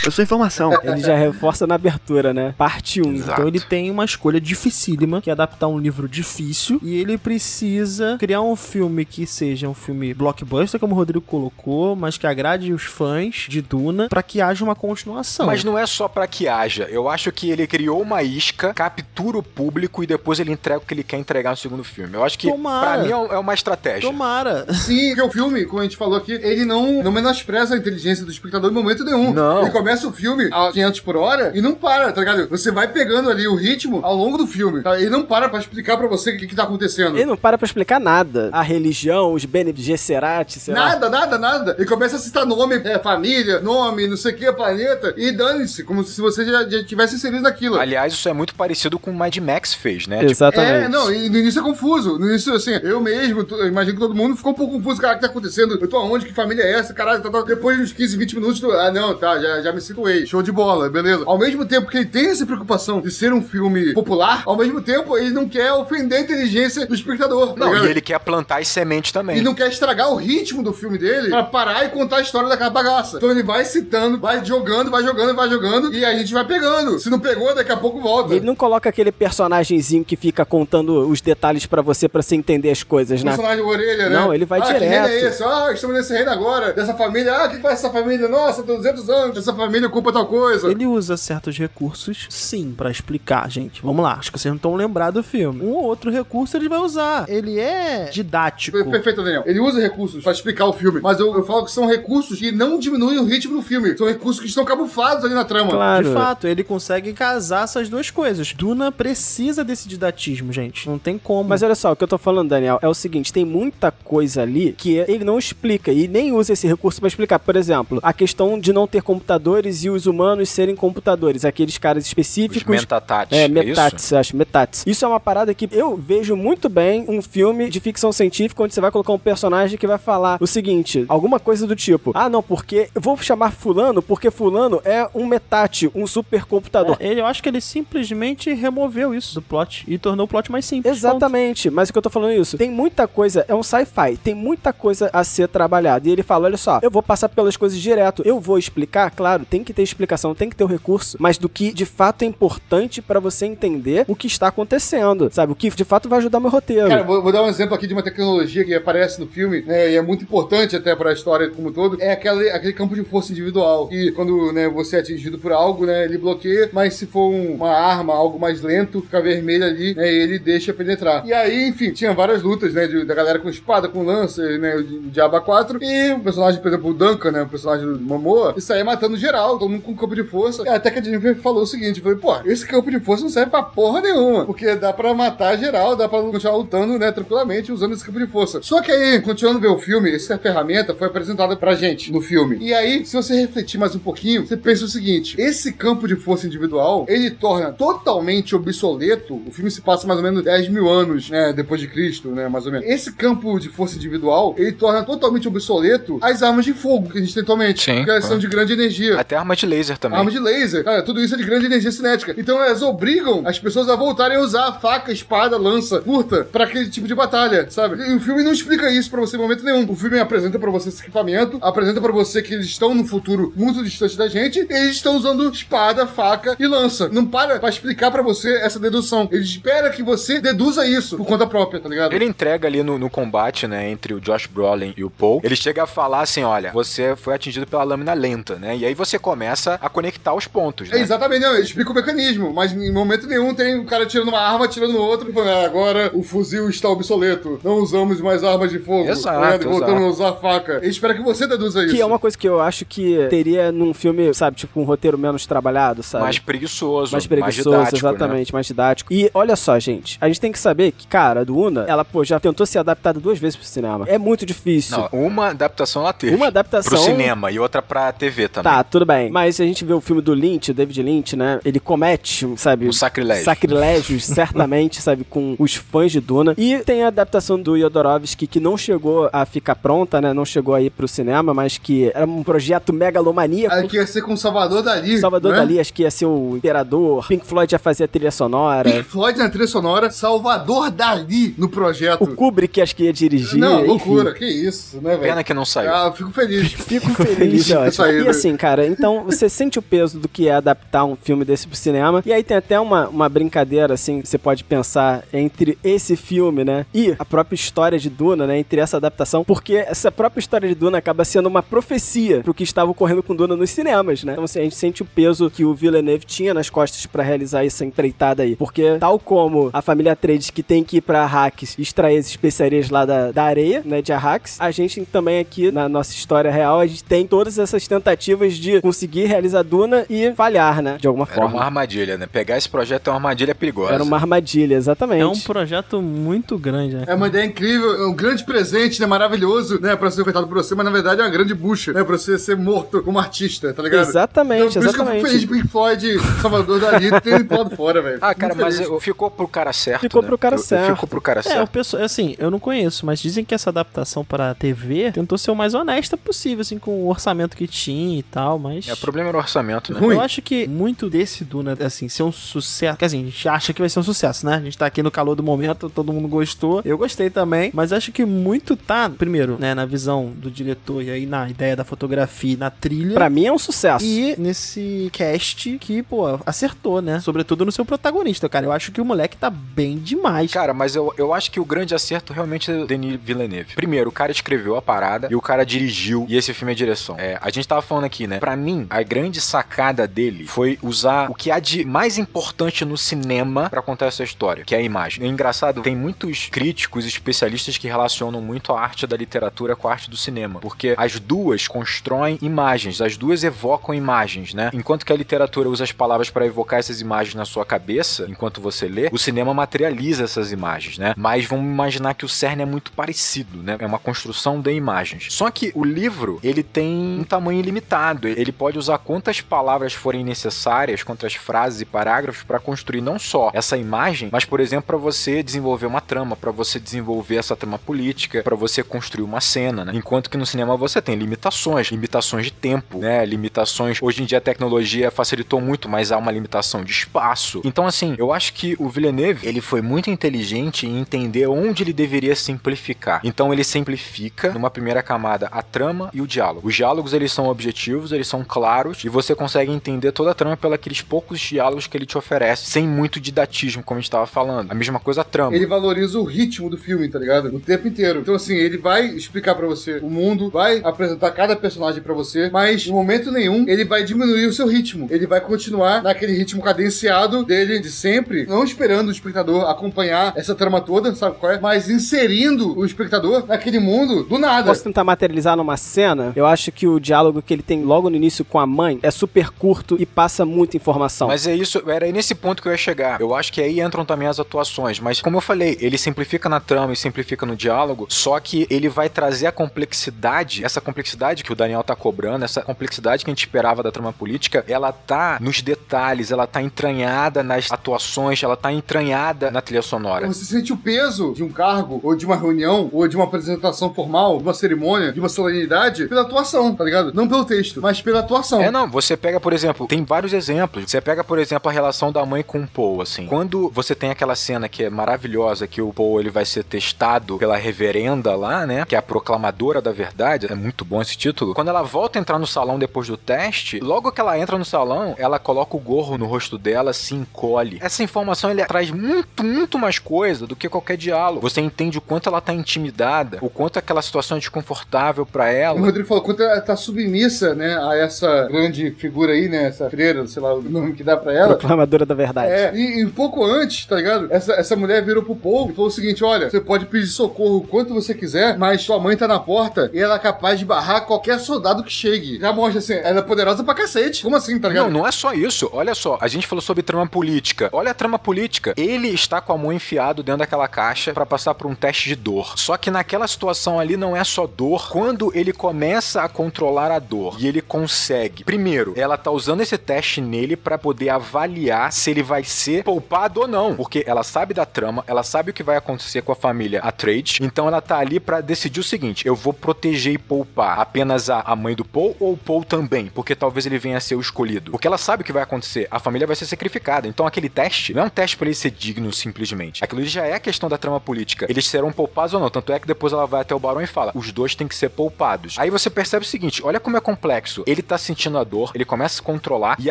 Eu sou informação. Ele já reforça na abertura, né? Parte 1. Exato. Então ele tem uma escolha dificílima, que é adaptar um livro difícil, e ele precisa criar um filme que seja um filme blockbuster, como o Rodrigo colocou, mas que agrade os fãs de Duna, pra que haja uma continuação. Mas não é só pra que haja. Eu acho que ele criou uma isca, captura o público e depois ele entrega o que ele quer entregar no segundo filme. Eu acho que, Tomara. pra mim, é uma estratégia. Tomara. Sim, porque o filme, como a gente falou aqui, ele não menospreza a inteligência do espectador em momento nenhum. Não. Ele começa o filme a 500 por hora e não para, tá ligado? Você vai pegando ali o ritmo ao longo do filme, tá? Ele não para pra explicar pra você o que tá acontecendo. Ele não para pra explicar nada. A religião, os Bene Gesserat, sei lá. Nada. Ele começa a citar nome, família, nome, não sei o que, planeta, e dane-se, como se você já tivesse inserido naquilo. Aliás, isso é muito parecido com o Mad Max fez, né? Exatamente. E no início é confuso. No início, assim, eu mesmo, eu imagino que todo mundo ficou um pouco confuso. Cara, o que tá acontecendo? Eu tô aonde? Que família é essa? Caralho, depois de uns 15, 20 minutos, já me situei. Show de bola, beleza. Ao mesmo tempo que ele tem essa preocupação de ser um filme popular, ao mesmo tempo ele não quer ofender a inteligência do espectador. Tá Não, ligado? e ele quer plantar as sementes também. E não quer estragar o ritmo do filme dele pra parar e contar a história daquela bagaça. Então ele vai citando, vai jogando, e a gente vai pegando. Se não pegou, daqui a pouco volta. Ele não coloca aquele personagemzinho que fica contando os detalhes pra você entender as coisas, O né? personagem orelha, né? Não, ele vai Que reino é direto. esse? Estamos nesse reino agora. Dessa família. O que faz essa família? Nossa, tem 200 anos. Essa família ocupa tal coisa. Ele usa certos recursos, sim, pra explicar, gente. Vamos lá, acho que vocês não estão lembrados do filme. Um ou outro recurso ele vai usar. Ele é didático. Perfeito, Daniel. Ele usa recursos pra explicar o filme, mas eu falo que são recursos que não diminuem o ritmo do filme. São recursos que estão camuflados ali na trama. Claro. De fato, ele consegue casar essas duas coisas. Duna precisa desse didatismo, gente. Não tem como. Mas olha só, o que eu tô falando, Daniel, é o seguinte, tem muita coisa ali que ele não explica e nem usa esse recurso pra explicar. Por exemplo, a questão de não ter computadores e os humanos serem computadores, aqueles caras específicos. Os Metatats, Metatats, acho, Metatats. Isso é uma parada que eu vejo muito bem um filme de ficção científica onde você vai colocar um personagem que vai falar o seguinte, alguma coisa do tipo, não, porque eu vou chamar fulano porque fulano é um Metat, um supercomputador. Eu acho que ele simplesmente removeu isso do plot e tornou o plot mais simples. Exatamente, mas o que eu tô falando é isso. Tem muita coisa, é um sci-fi, tem muita coisa a ser trabalhada. E ele fala, olha só, eu vou passar pelas coisas direto, eu vou explicar, claro, tem que ter explicação, tem que ter o recurso, mas do que de fato é importante pra você entender o que está acontecendo, sabe? O que de fato vai ajudar meu roteiro. Cara, vou dar um exemplo aqui de uma tecnologia que aparece no filme, né, e é muito importante até pra história como um todo, é aquele campo de força individual, que quando, né, você é atingido por algo, né, ele bloqueia, mas se for uma arma, algo mais lento, fica vermelho ali, né, e ele deixa penetrar. E aí, enfim, tinha várias lutas, né, da galera com espada, com lança, né, o Diaba 4, e o personagem, por exemplo, o Duncan, né, o personagem do Momoa, e saía matando geral, todo mundo com campo de força, e até que a Jennifer falou o seguinte, falei, pô, esse campo de força não serve pra porra nenhuma, porque dá pra matar geral, dá pra continuar lutando, né, tranquilamente, usando esse campo de força. Só que aí, continuando a ver o filme, essa ferramenta foi apresentada pra gente no filme. E aí, se você refletir mais um pouquinho, você pensa o seguinte, esse campo de força individual, ele torna totalmente obsoleto, o filme se passa mais ou menos 10 mil anos, né, depois de Cristo, né, mais ou menos. Esse campo de força individual, ele torna totalmente obsoleto as armas de fogo que a gente tem atualmente. Sim, porque elas são de grande energia. Até arma de laser também. Arma de laser, cara, tudo isso é de grande energia cinética. Então elas obrigam as pessoas a voltarem a usar faca, espada, lança, curta, pra aquele tipo de batalha, sabe? E o filme não explica isso pra você em momento nenhum. O filme apresenta pra você esse equipamento, apresenta pra você que eles estão no futuro muito distante da gente, e eles estão usando espada, faca e lança. Não para pra explicar pra você essa dedução. Ele espera que você deduza isso por conta própria, tá ligado? Ele entrega ali no combate, né, entre o Josh Brolin e o Paul, ele chega a falar assim, olha, você foi atingido pela lâmina lenta, né, e aí você começa a conectar os pontos, né? Exatamente, não, ele explica o mecanismo, mas em momento nenhum tem um cara tirando uma arma, tirando no outro, e falando, agora o fuzil está obsoleto, não usamos mais armas de fogo. Exato, voltamos a usar faca. Ele espera que você deduza isso. Que é uma coisa que eu acho que teria num filme, sabe, tipo um roteiro menos trabalhado, sabe? Mais preguiçoso, mais preguiçoso, didático, exatamente, né? mais didático. E olha só, gente, a gente tem que saber que, cara, a Duna, ela, já tentou ser adaptada 2 vezes pro cinema. É muito difícil. Não, uma adaptação ela teve. Uma adaptação... Pro cinema e outra pra TV também. Tá, tudo bem. Mas a gente vê o filme do Lynch, o David Lynch, né? Ele comete, sabe... Um sacrilégio. Sacrilégios, certamente, sabe? Com os fãs de Duna. E tem a adaptação do Jodorowsky, que não chegou a ficar pronta, né? Não chegou aí pro cinema, mas que era um projeto megalomaníaco. Aí que ia ser com o Salvador Dali. Salvador né? Dali, acho que ia ser o imperador. Pink Floyd ia fazer a trilha sonora. Pink Floyd na trilha sonora, Salvador Dali no projeto. O Kubrick acho que ia dirigir. Não, enfim. loucura, que isso, né, velho? Pena que não saiu. Ah, fico feliz. Fico feliz, é ótimo. E assim, cara, então você sente o peso do que é adaptar um filme desse pro cinema. E aí tem até uma brincadeira, assim, que você pode pensar entre esse filme, né, e a própria história de Duna, né, entre essa adaptação, porque essa própria história de Duna acaba sendo uma profecia pro que estava ocorrendo com Duna nos cinemas, né? Então, assim, a gente sente o peso que o Villeneuve tinha nas costas pra realizar essa empreitada aí. Porque, tal como a família Atreides que tem que ir pra Arrakis extrair as especiarias lá da areia, né, de Arrakis, a gente também aqui, na nossa história real, a gente tem todas essas tentativas de conseguir realizar Duna e falhar, né, de alguma forma. Era uma armadilha, né? Pegar esse projeto é uma armadilha perigosa. Era uma armadilha, exatamente. É um projeto muito grande, né? É uma ideia incrível, é um grande presente, né, maravilhoso, né, pra ser ofertado por você, mas na verdade é uma grande bucha, né, pra você ser morto como artista, tá ligado? Exatamente, então, por isso que eu fico feliz de Pink Floyd, Salvador Dali, ter pulado fora, velho. Ah, cara, Muito mas feliz. ficou pro cara certo, Ficou né? pro cara certo. Ficou pro cara É, o certo. pessoal, assim, eu não conheço, mas dizem que essa adaptação para a TV tentou ser o mais honesta possível, assim, com o orçamento que tinha e tal, mas... O problema era o orçamento, né? Ruim. Eu acho que muito desse Duna, assim, ser um sucesso, quer dizer, a gente acha que vai ser um sucesso, né? A gente tá aqui no calor do momento, todo mundo gostou, eu gostei também, mas acho que muito tá, primeiro, né, na visão do diretor e aí na ideia da fotografia, na trilha. Pra mim é um sucesso. E nesse cast que, pô, acertou, né? Sobretudo no seu protagonista, cara. Eu acho que o moleque tá bem demais. Cara, mas eu acho que o grande acerto realmente é o Denis Villeneuve. Primeiro, o cara escreveu a parada e o cara dirigiu, e esse filme é direção. A gente tava falando aqui, né? Pra mim, a grande sacada dele foi usar o que há de mais importante no cinema pra contar essa história, que é a imagem. É engraçado, tem muitos críticos e especialistas que relacionam muito a arte da literatura com a arte do cinema, porque as duas constroem imagens, as duas evocam imagens, né? Enquanto que a literatura usa as palavras pra evocar essas imagens na sua cabeça, enquanto você lê, o cinema materializa essas imagens, né? Mas vamos imaginar que o cerne é muito parecido, né? É uma construção de imagens. Só que o livro, ele tem um tamanho ilimitado. Ele pode usar quantas palavras forem necessárias, quantas frases e parágrafos para construir não só essa imagem, mas, por exemplo, para você desenvolver uma trama, para você desenvolver essa trama política, para você construir uma cena, né? Enquanto que no cinema você tem limitações de tempo, né? Limitações. Hoje em dia a tecnologia facilitou muito, mas há uma limitação de espaço. Então, assim, eu acho que o Villeneuve, ele foi muito inteligente em entender onde ele deveria simplificar. Então, ele simplifica, numa primeira camada, a trama e o diálogo. Os diálogos, eles são objetivos, eles são claros, e você consegue entender toda a trama pelos aqueles poucos diálogos que ele te oferece, sem muito didatismo, como a gente tava falando. A mesma coisa a trama. Ele valoriza o ritmo do filme, tá ligado? O tempo inteiro. Então, assim, ele vai explicar pra você o mundo, vai apresentar cada personagem pra você, mas em momento nenhum ele vai diminuir o seu ritmo. Ele vai continuar naquele ritmo cadenciado dele de sempre, não esperando o espectador acompanhar essa trama toda, sabe qual é? Mas inserindo o espectador naquele mundo do nada. Posso tentar materializar numa cena? Eu acho que o diálogo que ele tem logo no início com a mãe é super curto e passa muita informação. Mas é isso, era nesse ponto que eu ia chegar. Eu acho que aí entram também as atuações, mas como eu falei, ele simplifica na trama e simplifica no diálogo, só que ele vai trazer a complexidade, essa complexidade que o Daniel tá cobrando, essa complexidade que a gente esperava da trama política, ela tá nos detalhes, ela tá entranhada nas atuações, ela tá entranhada na trilha sonora. Você sente o peso de um cargo, ou de uma reunião, ou de uma apresentação formal, de uma cerimônia, de uma solenidade, pela atuação, tá ligado? Não pelo texto, mas pela atuação. Não, você pega, por exemplo, tem vários exemplos. Você pega, por exemplo, a relação da mãe com o Paul, assim. Quando você tem aquela cena que é maravilhosa, que o Paul, ele vai ser testado pela reverenda lá, né? Que é a proclamadora da verdade. É muito bom esse título. Quando ela volta a entrar no salão depois do teste, logo que ela entra no salão, ela coloca o gorro no rosto dela, se encolhe. Essa informação, ele traz muito mais coisa do que qualquer diálogo. Você entende o quanto ela tá intimidada, o quanto aquela situação é desconfortável pra ela. O Rodrigo falou quanto ela tá submissa, né, a essa grande figura aí, né, essa freira, sei lá o nome que dá pra ela. Proclamadora da verdade. E um pouco antes, tá ligado? Essa mulher virou pro povo e falou o seguinte, olha, você pode pedir socorro o quanto você quiser, mas sua mãe tá na porta e ela é capaz de barrar qualquer soldado que chegue. Já mostra assim, ela é poderosa pra cacete. Como assim, tá ligado? Não é só isso. Olha só, a gente falou sobre trama política. Olha a trama política. Ele está com a mão enfiado dentro daquela caixa pra passar por um teste de dor. Só que naquela situação ali não é só dor. Quando ele começa a controlar a dor e ele consegue, primeiro, ela tá usando esse teste nele pra poder avaliar se ele vai ser poupado ou não, porque ela sabe da trama, ela sabe o que vai acontecer com a família Atreides, então ela tá ali pra decidir o seguinte: eu vou proteger e poupar apenas a mãe do Paul ou o Paul também, porque talvez ele venha a ser o escolhido, porque ela sabe o que vai acontecer, a família vai ser sacrificada, então aquele teste não é um teste pra ele ser digno simplesmente, aquilo já é a questão da trama política, eles serão poupados ou não, tanto é que depois ela vai até o Barão e fala, os dois têm que ser poupados. Aí você percebe o seguinte, olha como é complexo, ele tá sentindo a dor, ele começa a se controlar, e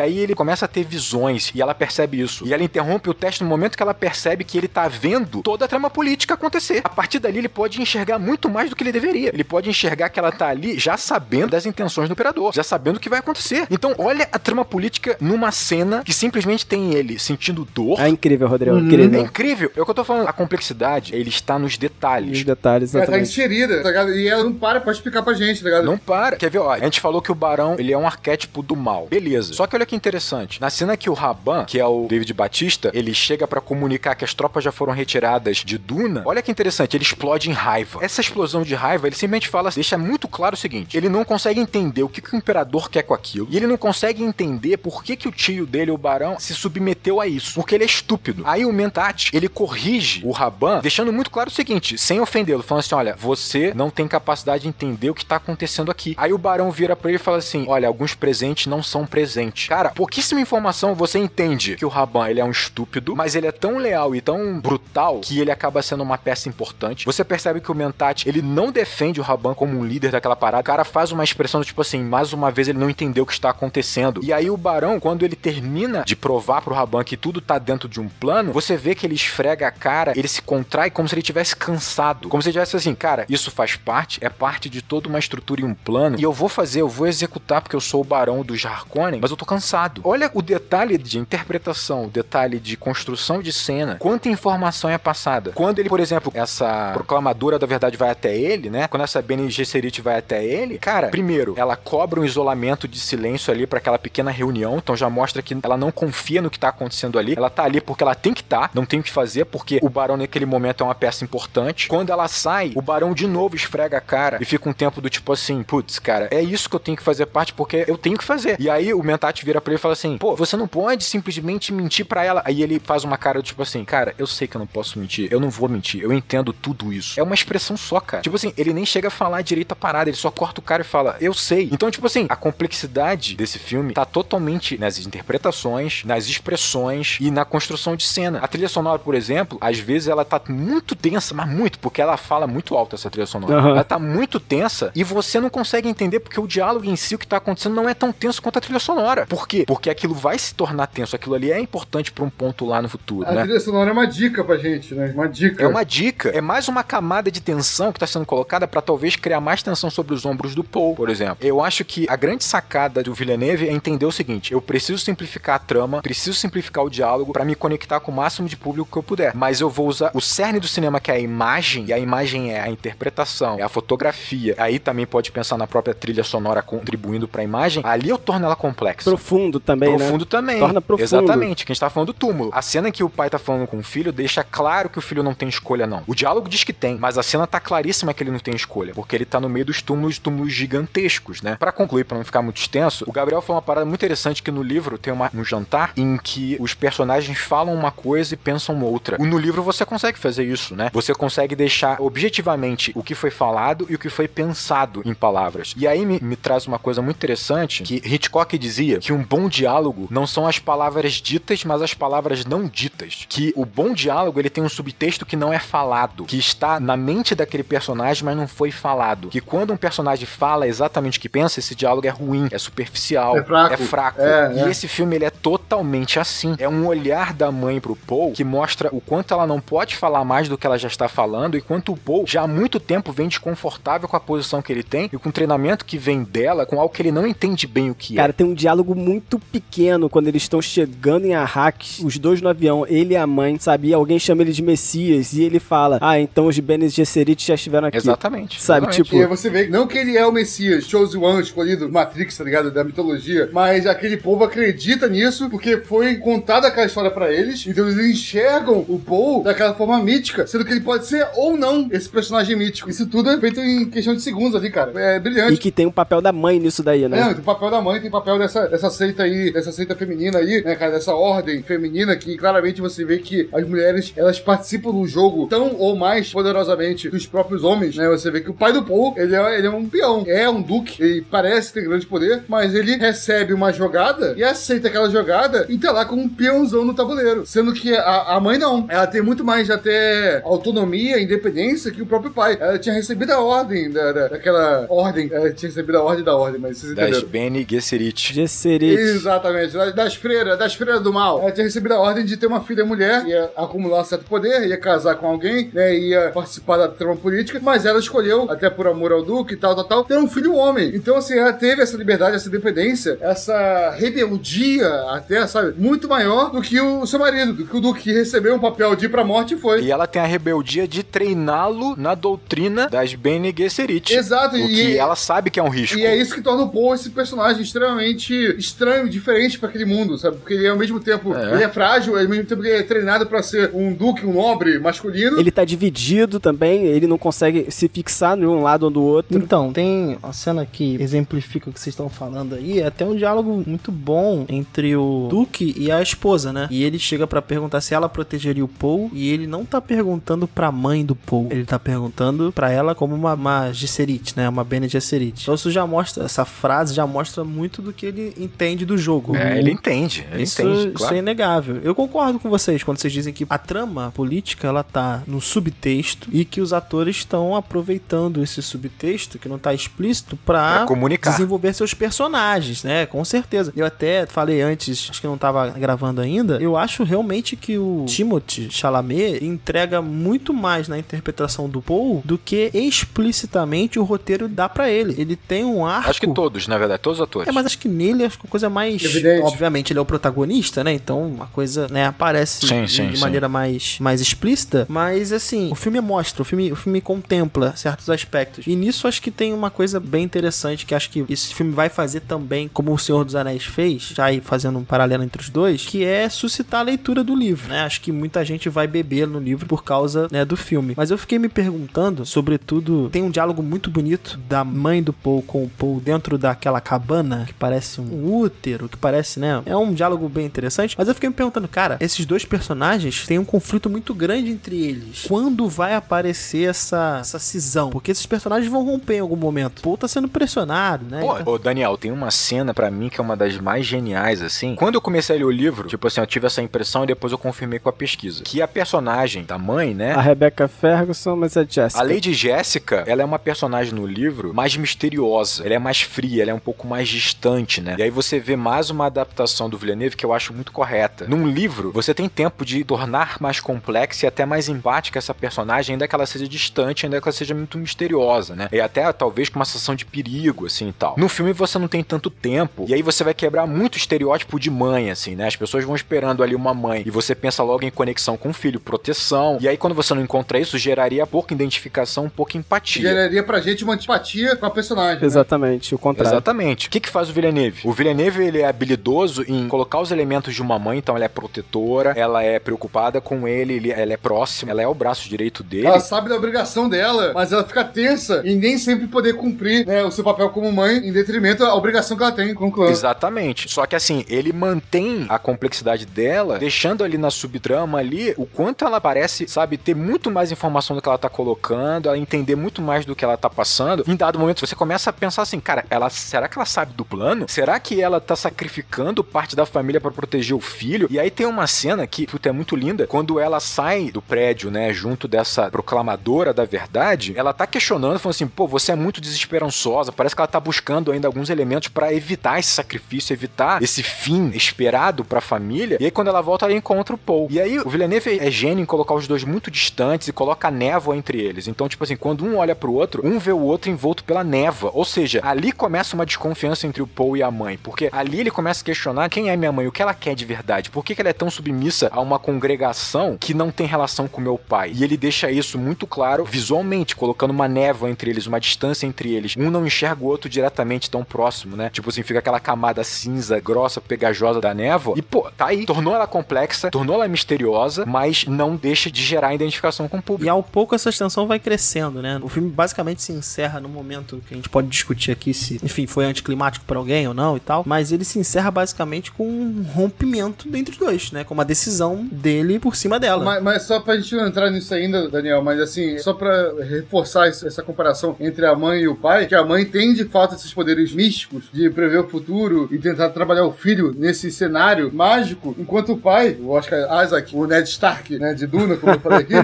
aí ele começa a ter visões, e ela percebe isso, e ela interrompe o teste no momento que ela percebe que ele tá vendo toda a trama política acontecer. A partir dali ele pode enxergar muito mais do que ele deveria, ele pode enxergar que ela tá ali já sabendo das intenções do Imperador, já sabendo o que vai acontecer. Então olha a trama política numa cena que simplesmente tem ele sentindo dor. É incrível, Rodrigo, incrível. É incrível, é o que eu tô falando, a complexidade, ele está nos detalhes. Os detalhes, Ela tá exatamente. inserida, tá ligado? E ela não para pra explicar pra gente, tá ligado? Não para. Quer ver, ó, a gente falou que o Barão, ele é um arquétipo do mal. Beleza. Só que olha que interessante. Na cena que o Rabban, que é o David Batista, ele chega pra comunicar que as tropas já foram retiradas de Duna, olha que interessante, ele explode em raiva. Essa explosão de raiva, ele simplesmente fala, deixa muito claro o seguinte, ele não consegue entender o que o Imperador quer com aquilo, e ele não consegue entender por que o tio dele, o Barão, se submeteu a isso, porque ele é estúpido. Aí o Mentat, ele corrige o Rabban, deixando muito claro o seguinte, sem ofendê-lo, falando assim, olha, você não tem capacidade de entender o que tá acontecendo aqui. Aí o Barão vira pra ele e fala assim, olha, alguns presentes não são presentes. Cara, pouquíssima informação, você entende que o Rabban, ele é um estúpido, mas ele é tão leal e tão brutal que ele acaba sendo uma peça importante. Você percebe que o Mentat, ele não defende o Rabban como um líder daquela parada. O cara faz uma expressão do tipo assim, mais uma vez ele não entendeu o que está acontecendo. E aí o Barão, quando ele termina de provar pro Rabban que tudo tá dentro de um plano, você vê que ele esfrega a cara, ele se contrai como se ele tivesse cansado. Como se ele tivesse assim, cara, isso faz parte, é parte de toda uma estrutura e um plano, e eu vou executar porque eu sou o Barão dos Harkonnen, mas eu tô cansado. Olha o detalhe de interpretação, o detalhe de construção de cena, quanta informação é passada. Quando ele, por exemplo, essa proclamadora da verdade vai até ele, né? Quando essa Bene Gesserit vai até ele, cara, primeiro, ela cobra um isolamento de silêncio ali pra aquela pequena reunião, então já mostra que ela não confia no que tá acontecendo ali, ela tá ali porque ela tem que tá, não tem o que fazer, porque o Barão naquele momento é uma peça importante. Quando ela sai, o Barão de novo esfrega a cara e fica um tempo do tipo assim, putz, cara, é isso que eu tenho que fazer parte porque eu tenho que fazer. E aí o Mentat vira pra ele e fala assim, pô, você não pode simplesmente mentir pra ela. Aí ele faz uma cara do tipo assim, cara, eu sei que eu não posso mentir, eu não vou mentir, eu entendo tudo isso. É uma expressão só, cara. Tipo assim, ele nem chega a falar direito a parada, ele só corta o cara e fala, eu sei. Então, tipo assim, a complexidade desse filme tá totalmente nas interpretações, nas expressões e na construção de cena. A trilha sonora, por exemplo, às vezes ela tá muito tensa, mas muito, porque ela fala muito alto, essa trilha sonora. Ela tá muito tensa e você não consegue entender porque o diálogo em si, o que tá acontecendo, não é tão tenso quanto a trilha sonora. Por quê? Porque aquilo vai se tornar tenso, aquilo ali é importante pra um ponto lá no futuro, né? A trilha sonora é uma dica pra gente, né? Uma dica. É uma dica, é mais uma camada de tensão que tá sendo colocada pra talvez criar mais tensão sobre os ombros do Paul, por exemplo. Eu acho que a grande sacada do Villeneuve é entender o seguinte, eu preciso simplificar a trama, preciso simplificar o diálogo pra me conectar com o máximo de público que eu puder, mas eu vou usar o cerne do cinema, que é a imagem, e a imagem é a interpretação, é a fotografia, aí também pode pensar na própria trilha sonora contribuindo pra imagem, ali eu torno ela complexa. Profundo também, né? Profundo também. Torna profundo. Exatamente, que a gente tá falando do túmulo. A cena em que o pai tá falando com o filho deixa claro que o filho não tem escolha, não. O diálogo diz que tem, mas a cena tá claríssima que ele não tem escolha, porque ele tá no meio dos túmulos gigantescos, né? Pra concluir, pra não ficar muito extenso, o Gabriel falou uma parada muito interessante que no livro tem um jantar em que os personagens falam uma coisa e pensam outra. No livro você consegue fazer isso, né? Você consegue deixar objetivamente o que foi falado e o que foi pensado em palavras. E aí me traz uma coisa muito interessante, que Hitchcock dizia que um bom diálogo não são as palavras ditas, mas as palavras não ditas. Que o bom diálogo, ele tem um subtexto que não é falado, que está na mente daquele personagem, mas não foi falado. Que quando um personagem fala exatamente o que pensa, esse diálogo é ruim, é superficial, é fraco. E esse filme, ele é totalmente assim. É um olhar da mãe pro Paul que mostra o quanto ela não pode falar mais do que ela já está falando e quanto o Paul já há muito tempo vem desconfortável com a posição que ele tem e com o treinamento que vem dela, com algo que ele não entende bem o que é. Cara, tem um diálogo muito pequeno quando eles estão chegando em Arrakis, os dois no avião, ele e a mãe, sabe? E alguém chama ele de Messias e ele fala, então os Bene Gesserit já estiveram aqui. Exatamente. Sabe, exatamente. tipo... E você vê, não que ele é o Messias, Chosen One, escolhido, Matrix, tá ligado? Da mitologia, mas aquele povo acredita nisso porque foi contada aquela história pra eles, então eles enxergam o Paul daquela forma mítica, sendo que ele pode ser ou não. esse personagem mítico. Isso tudo é feito em questão de segundos ali, cara. É brilhante. E que tem o papel da mãe nisso daí, né? Tem o papel da mãe, tem o papel dessa seita aí, dessa seita feminina aí, né, cara, dessa ordem feminina que claramente você vê que as mulheres, elas participam do jogo tão ou mais poderosamente que os próprios homens, né? Você vê que o pai do Paul, ele é um peão, é um duque, ele parece ter grande poder, mas ele recebe uma jogada e aceita aquela jogada e tá lá com um peãozão no tabuleiro, sendo que a mãe não. Ela tem muito mais até autonomia, independência que o próprio pai. Ela tinha recebido a ordem daquela ordem, ela tinha recebido a ordem da ordem, mas vocês entenderam. Das Bene Gesserit. Exatamente, das freiras do mal. Ela tinha recebido a ordem de ter uma filha mulher, ia acumular certo poder, ia casar com alguém, né, ia participar da trama política, mas ela escolheu, até por amor ao duque e tal, ter um filho homem. Então, assim, ela teve essa liberdade, essa independência, essa rebeldia até, sabe, muito maior do que o seu marido, do que o duque, que recebeu um papel de ir pra morte e foi. E ela tem a rebeldia de treiná-lo na doutrina das Bene Gesserit. Exato. Que ela sabe que é um risco. E é isso que torna o Paul esse personagem extremamente estranho, diferente pra aquele mundo, sabe? Porque ele, ao mesmo tempo, ele é frágil, ao mesmo tempo ele é treinado pra ser um duque, um nobre masculino. Ele tá dividido também, ele não consegue se fixar de um lado ou do outro. Então, tem uma cena que exemplifica o que vocês estão falando aí, é até um diálogo muito bom entre o Duque e a esposa, né? E ele chega pra perguntar se ela protegeria o Paul, e ele não tá perguntando pra mãe do Paul, ele tá perguntando pra ela como uma Gesserit, né? Uma Bene Gesserit. Então isso já mostra, essa frase já mostra muito do que ele entende do jogo. Ele entende, Isso claro. é inegável. Eu concordo com vocês quando vocês dizem que a trama política, ela tá no subtexto e que os atores estão aproveitando esse subtexto, que não tá explícito, pra comunicar, desenvolver seus personagens, né? Com certeza. Eu até falei antes, acho que não tava gravando ainda, eu acho realmente que o Timothée Chalamet entrega muito mais na interpretação do Paul do que explicitamente o roteiro dá pra ele. Ele tem um arco... Acho que todos, na verdade, todos os atores. Mas acho que nele acho que a coisa mais... Evidente. Obviamente ele é o protagonista, né? Então a coisa, né, aparece de maneira mais explícita, mas assim, o filme mostra, o filme contempla certos aspectos. E nisso acho que tem uma coisa bem interessante que acho que esse filme vai fazer também, como o Senhor dos Anéis fez, já aí fazendo um paralelo entre os dois, que é suscitar a leitura do livro, né? Acho que muita gente vai beber no livro por causa, né, do filme. Mas eu fiquei me perguntando, sobretudo, tem um diálogo muito bonito da mãe do Paul com o Paul dentro daquela cabana, que parece um útero, que parece, né? É um diálogo bem interessante, mas eu fiquei me perguntando, cara, esses dois personagens têm um conflito muito grande entre eles. Quando vai aparecer essa cisão? Porque esses personagens vão romper em algum momento. O Paul tá sendo pressionado, né? Ô, Daniel, tem uma cena pra mim que é uma das mais geniais, assim. Quando eu comecei a ler o livro, tipo assim, eu tive essa impressão e depois eu confirmei com a pesquisa. Que a personagem da mãe, né? A Rebecca Ferguson, mas a Jessica. A Lady Jessica, ela é uma personagem no livro mais misteriosa. Ela é mais fria, ela é um pouco mais distante, né? E aí você vê mais uma adaptação do Villeneuve que eu acho muito correta. Num livro, você tem tempo de tornar mais complexa e até mais empática essa personagem, ainda que ela seja distante, ainda que ela seja muito misteriosa, né? E até talvez com uma sensação de perigo, assim, e tal. No filme você não tem tanto tempo, e aí você vai quebrar muito estereótipo de mãe, assim, né? As pessoas vão esperando ali uma mãe, e você pensa logo em conexão com o filho, proteção, e aí quando você não encontra isso, geraria pouca identificação, pouca empatia. Geraria pra gente uma antipatia com a personagem, né? Exatamente, o contrário. Exatamente. O que faz o Villeneuve? O Villeneuve, ele é habilidoso em colocar os elementos de uma mãe, então ela é protetora, ela é preocupada com ele, ela é próxima, ela é o braço direito dele. Ela sabe da obrigação dela, mas ela fica tensa em nem sempre poder cumprir, né, o seu papel como mãe, em detrimento da obrigação que ela tem com o clã. Exatamente. Só que assim, ele mantém a complexidade dela, deixando ali na subtrama ali o quanto ela parece, sabe, ter muito mais informação do que ela tá colocando, ela entender muito mais do que ela tá passando. Em dado momento, você começa a pensar assim, cara, será que ela sabe do plano? Será que ela tá sacrificando parte da família pra proteger o filho? E aí tem uma cena que, puta, é muito linda, quando ela sai do prédio, né, junto dessa proclamadora da verdade, ela tá questionando, falando assim, pô, você é muito desesperançosa, parece que ela tá buscando ainda alguns elementos pra evitar esse sacrifício, evitar esse fim esperado pra família. E aí quando ela volta, ela encontra o Paul. E aí o Villeneuve é gênio em colocar os dois muito distantes e coloca a névoa entre eles. Então, tipo assim, quando um olha pro outro, um vê o outro envolto pela névoa. Ou seja, ali começa uma desconfiança entre o Paul e a mãe, porque ali ele começa a questionar quem é minha mãe, o que ela quer de verdade, por que ela é tão submissa a uma congregação que não tem relação com meu pai. E ele deixa isso muito claro visualmente, colocando uma névoa entre eles, uma distância entre eles. Um não enxerga o outro diretamente tão próximo, né? Tipo assim, fica aquela camada cinza, grossa, pegajosa da névoa. E, pô, tá aí. Tornou ela complexa, tornou ela misteriosa, mas não deixa de gerar identificação com o público. E ao pouco essa extensão vai crescendo, né? O filme basicamente se encerra no momento que a gente pode discutir aqui se, enfim, foi anticlimático pra alguém ou não e tal, mas ele se encerra basicamente com um rompimento entre os dois, né? Com uma decisão dele por cima dela. Mas só pra gente não entrar nisso ainda, Daniel, mas assim, só pra reforçar essa comparação entre a mãe e o pai, que a mãe tem de fato esses poderes místicos de prever o futuro e tentar trabalhar o filho nesse cenário mágico, enquanto o pai, o Oscar Isaac, o Ned Stark, né, de Duna, como eu falei aqui,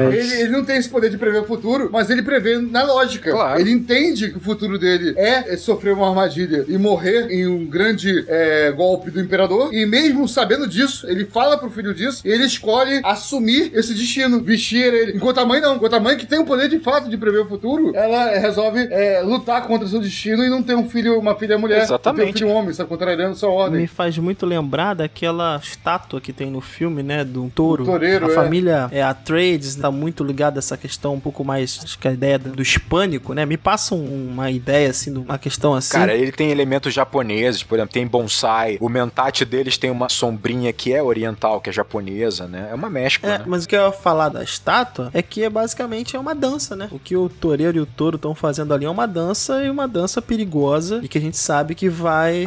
ele não tem esse poder de prever o futuro, mas ele prevê na lógica. Claro. Ele entende que o futuro dele é sofrer uma armadilha e morrer em um grande golpe do imperador, e mesmo sabendo disso, ele fala pro filho disso, e ele escolhe assumir esse destino, vestir ele. Enquanto a mãe não. Enquanto a mãe, que tem o poder de fato de prever o futuro, ela resolve lutar contra o seu destino e não ter um filho, uma filha mulher. Exatamente. Não ter um filho homem, sabe, contrariando sua ordem. Me faz muito lembrar daquela estátua que tem no filme, né, do touro. O toureiro, a família Atreides tá muito ligada a essa questão um pouco mais, acho que a ideia do hispânico, né? Me passa uma ideia, assim, uma questão assim. Cara, ele tem elementos japoneses, por exemplo, tem bonsai. O mentate deles tem uma sombrinha que é oriental, que é japonesa, né? É uma mescla, né? Mas o que eu ia falar da estátua é que basicamente é uma dança, né? O que o toureiro e o touro estão fazendo ali é uma dança, e uma dança perigosa, e que a gente sabe que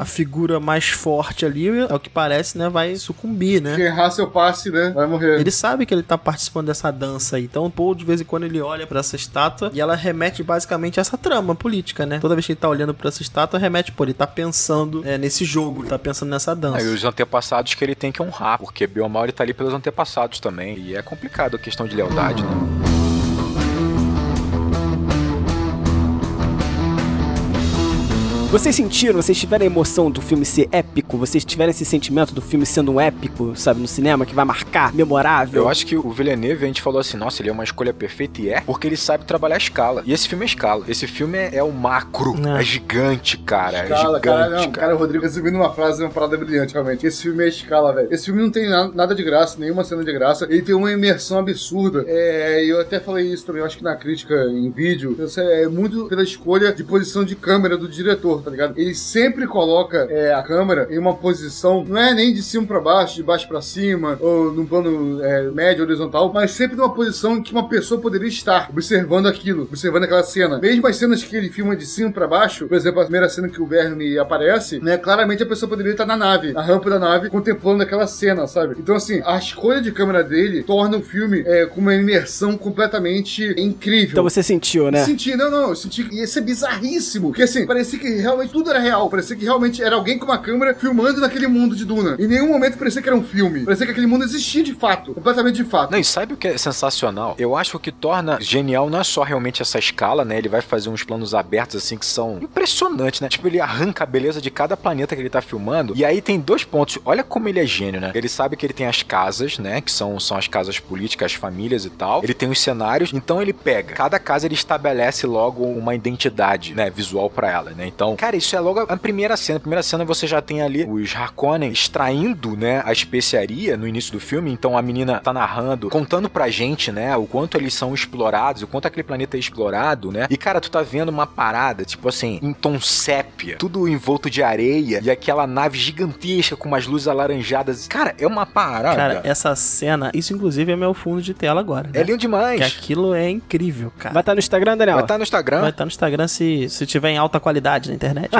a figura mais forte ali, é o que parece, né, vai sucumbir, né? Quem errar seu passe, né, vai morrer. Ele sabe que ele tá participando dessa dança aí, então o Paul, de vez em quando, ele olha pra essa estátua e ela remete basicamente a essa trama política, né? Toda vez que ele tá olhando pra essa estátua, remete, ele tá pensando nesse jogo, tá pensando nessa dança. E os antepassados que ele tem que honrar, porque Bill Mauri tá ali pelos antepassados também, e é complicado a questão de lealdade, né? Vocês sentiram, vocês tiveram a emoção do filme ser épico? Vocês tiveram esse sentimento do filme sendo um épico, sabe, no cinema, que vai marcar, memorável? Eu acho que o Villeneuve, a gente falou assim, nossa, ele é uma escolha perfeita, e porque ele sabe trabalhar a escala. E esse filme é escala. Esse filme é o macro. É gigante, cara. Escala, é gigante, cara, o Rodrigo resumindo uma frase, uma parada brilhante, realmente. Esse filme é escala, velho. Esse filme não tem nada de graça, nenhuma cena de graça. Ele tem uma imersão absurda. Eu até falei isso também, eu acho que na crítica em vídeo, é muito pela escolha de posição de câmera do diretor, tá ligado? Ele sempre coloca a câmera em uma posição, não é nem de cima pra baixo, de baixo pra cima, ou num plano médio, horizontal, mas sempre numa posição em que uma pessoa poderia estar observando aquilo, observando aquela cena. Mesmo as cenas que ele filma de cima pra baixo, por exemplo, a primeira cena que o Verme aparece, né, claramente a pessoa poderia estar na nave, na rampa da nave, contemplando aquela cena, sabe? Então, assim, a escolha de câmera dele torna o filme com uma imersão completamente incrível. Então você sentiu, né? Eu senti que ia ser bizarríssimo, porque assim, parecia que realmente tudo era real, parecia que realmente era alguém com uma câmera filmando naquele mundo de Duna. Em nenhum momento parecia que era um filme, parecia que aquele mundo existia de fato, completamente de fato. Não, e sabe o que é sensacional? Eu acho que o que torna genial não é só realmente essa escala, né? Ele vai fazer uns planos abertos assim que são impressionantes, né? Tipo, ele arranca a beleza de cada planeta que ele tá filmando, e aí tem dois pontos. Olha como ele é gênio, né? Ele sabe que ele tem as casas, né? Que são as casas políticas, as famílias e tal. Ele tem os cenários, então ele pega. Cada casa ele estabelece logo uma identidade, né? Visual pra ela, né? Então, cara, isso é logo a primeira cena. A primeira cena você já tem ali os Harkonnen extraindo, né? A especiaria no início do filme. Então a menina tá narrando, contando pra gente, né? O quanto eles são explorados, o quanto aquele planeta é explorado, né? E, cara, tu tá vendo uma parada, tipo assim, em tom sépia, tudo envolto de areia, e aquela nave gigantesca com umas luzes alaranjadas. Cara, é uma parada. Cara, essa cena, isso inclusive é meu fundo de tela agora, né? É lindo demais. Que aquilo é incrível, cara. Vai estar no Instagram, Daniel? Vai estar no Instagram. Vai estar no Instagram se tiver em alta qualidade na internet.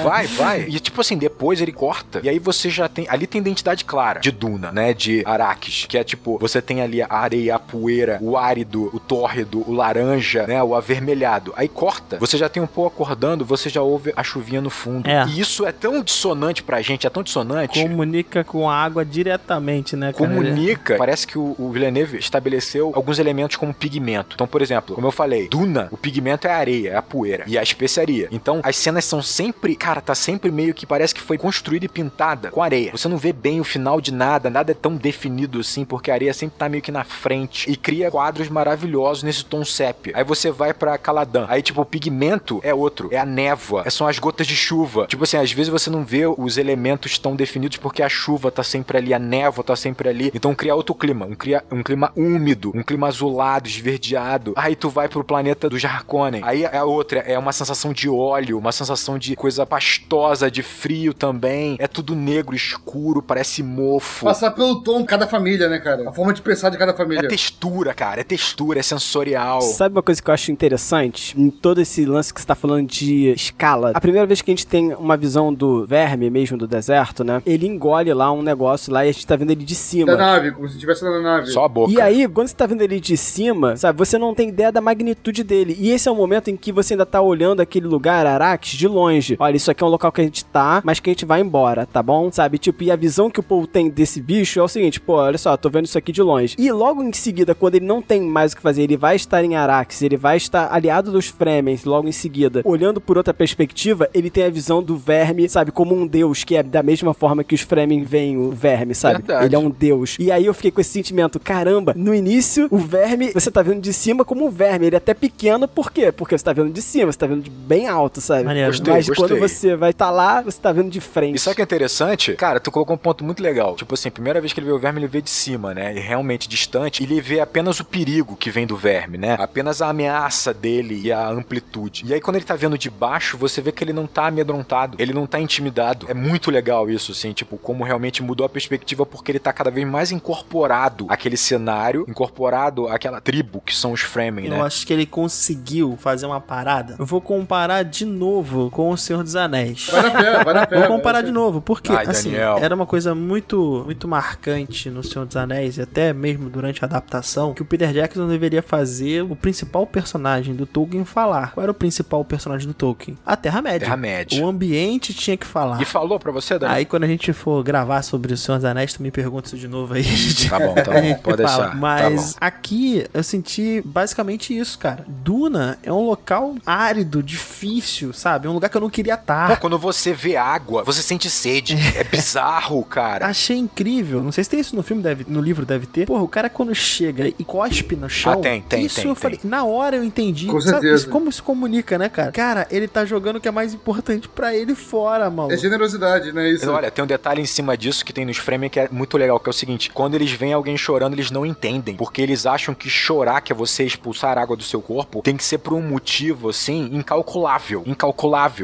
Vai. E tipo assim, depois ele corta, e aí você já tem, ali tem identidade clara de Duna, né? De Arrakis, que é tipo, você tem ali a areia, a poeira, o árido, o tórrido, o laranja, né? O avermelhado. Aí corta, você já tem um Paul acordando, você já ouve a chuvinha no fundo. E isso é tão dissonante pra gente, é tão dissonante. Comunica com a água diretamente, né, cara? Comunica. Parece que o Villeneuve estabeleceu alguns elementos como pigmento. Então, por exemplo, como eu falei, Duna, o pigmento é a areia, é a poeira e a especiaria. Então, as cenas são sempre, cara, tá sempre meio que parece que foi construída e pintada com areia. Você não vê bem o final de nada é tão definido assim, porque a areia sempre tá meio que na frente e cria quadros maravilhosos nesse tom sépia. Aí você vai pra Caladan, aí tipo, o pigmento é outro, é a névoa, são as gotas de chuva. Tipo assim, às vezes você não vê os elementos tão definidos porque a chuva tá sempre ali, a névoa tá sempre ali, então cria outro clima, um clima úmido, um clima azulado, esverdeado. Aí tu vai pro planeta dos Harkonnen, aí a outra é uma sensação de óleo, uma sensação de coisa pastosa, de frio também. É tudo negro, escuro, parece mofo. Passar pelo tom de cada família, né, cara? A forma de pensar de cada família. É textura, cara. É textura, é sensorial. Sabe uma coisa que eu acho interessante? Em todo esse lance que você tá falando de escala. A primeira vez que a gente tem uma visão do verme mesmo do deserto, né? Ele engole lá um negócio lá e a gente tá vendo ele de cima. Da nave, como se estivesse na nave. Só a boca. E aí, quando você tá vendo ele de cima, sabe, você não tem ideia da magnitude dele. E esse é o momento em que você ainda tá olhando aquele lugar, Arrakis, de longe. Olha, isso aqui é um local que a gente tá, mas que a gente vai embora, tá bom? Sabe, tipo, e a visão que o povo tem desse bicho é o seguinte, pô, olha só, tô vendo isso aqui de longe. E logo em seguida, quando ele não tem mais o que fazer, ele vai estar em Arrakis, ele vai estar aliado dos Fremen, logo em seguida, olhando por outra perspectiva, ele tem a visão do verme, sabe, como um deus, que é da mesma forma que os Fremen veem o verme, sabe? Verdade. Ele é um deus. E aí eu fiquei com esse sentimento, caramba, no início, o verme, você tá vendo de cima como um verme, ele é até pequeno, por quê? Porque você tá vendo de cima, você tá vendo de bem alto, sabe? Maneiro. Mas Gostei. quando você vai estar lá, você tá vendo de frente. E sabe o que é interessante? Cara, tu colocou um ponto muito legal. Tipo assim, a primeira vez que ele vê o verme, ele vê de cima, né? E realmente distante, ele vê apenas o perigo que vem do verme, né? Apenas a ameaça dele e a amplitude. E aí, quando ele tá vendo de baixo, você vê que ele não tá amedrontado, ele não tá intimidado. É muito legal isso, assim, tipo, como realmente mudou a perspectiva, porque ele tá cada vez mais incorporado àquele cenário, incorporado àquela tribo que são os Fremen, né? Eu acho que ele conseguiu fazer uma parada. Eu vou comparar de novo com O Senhor dos Anéis. Vai na fé, vai na fé. Vou comparar de novo, porque, Ai, assim, Daniel. era uma coisa muito marcante no Senhor dos Anéis, e até mesmo durante a adaptação, que o Peter Jackson deveria fazer o principal personagem do Tolkien falar. Qual era o principal personagem do Tolkien? A Terra-média. Terra-média. O ambiente tinha que falar. E falou pra você, Dani? Aí quando a gente for gravar sobre o Senhor dos Anéis, tu me pergunta isso de novo aí. Tá bom, A gente pode fala. deixar. Mas Tá bom. aqui eu senti basicamente isso, cara. Duna é um local árido, difícil, sabe? É um lugar que eu não queria Pô, estar. quando você vê água, você sente sede. É bizarro, cara. Achei incrível. Não sei se tem isso no filme, no livro deve ter. Porra, o cara quando chega e cospe no chão. Ah, tem, isso tem, eu tem. falei, na hora eu entendi. Com Sabe, certeza. isso como se comunica, né, cara? Cara, ele tá jogando o que é mais importante pra ele fora, mano. É generosidade, né? Isso. Olha, tem um detalhe em cima disso que tem nos Fremen que é muito legal, que é o seguinte: quando eles veem alguém chorando, eles não entendem, porque eles acham que chorar, que é você expulsar água do seu corpo, tem que ser por um motivo, assim, incalculável.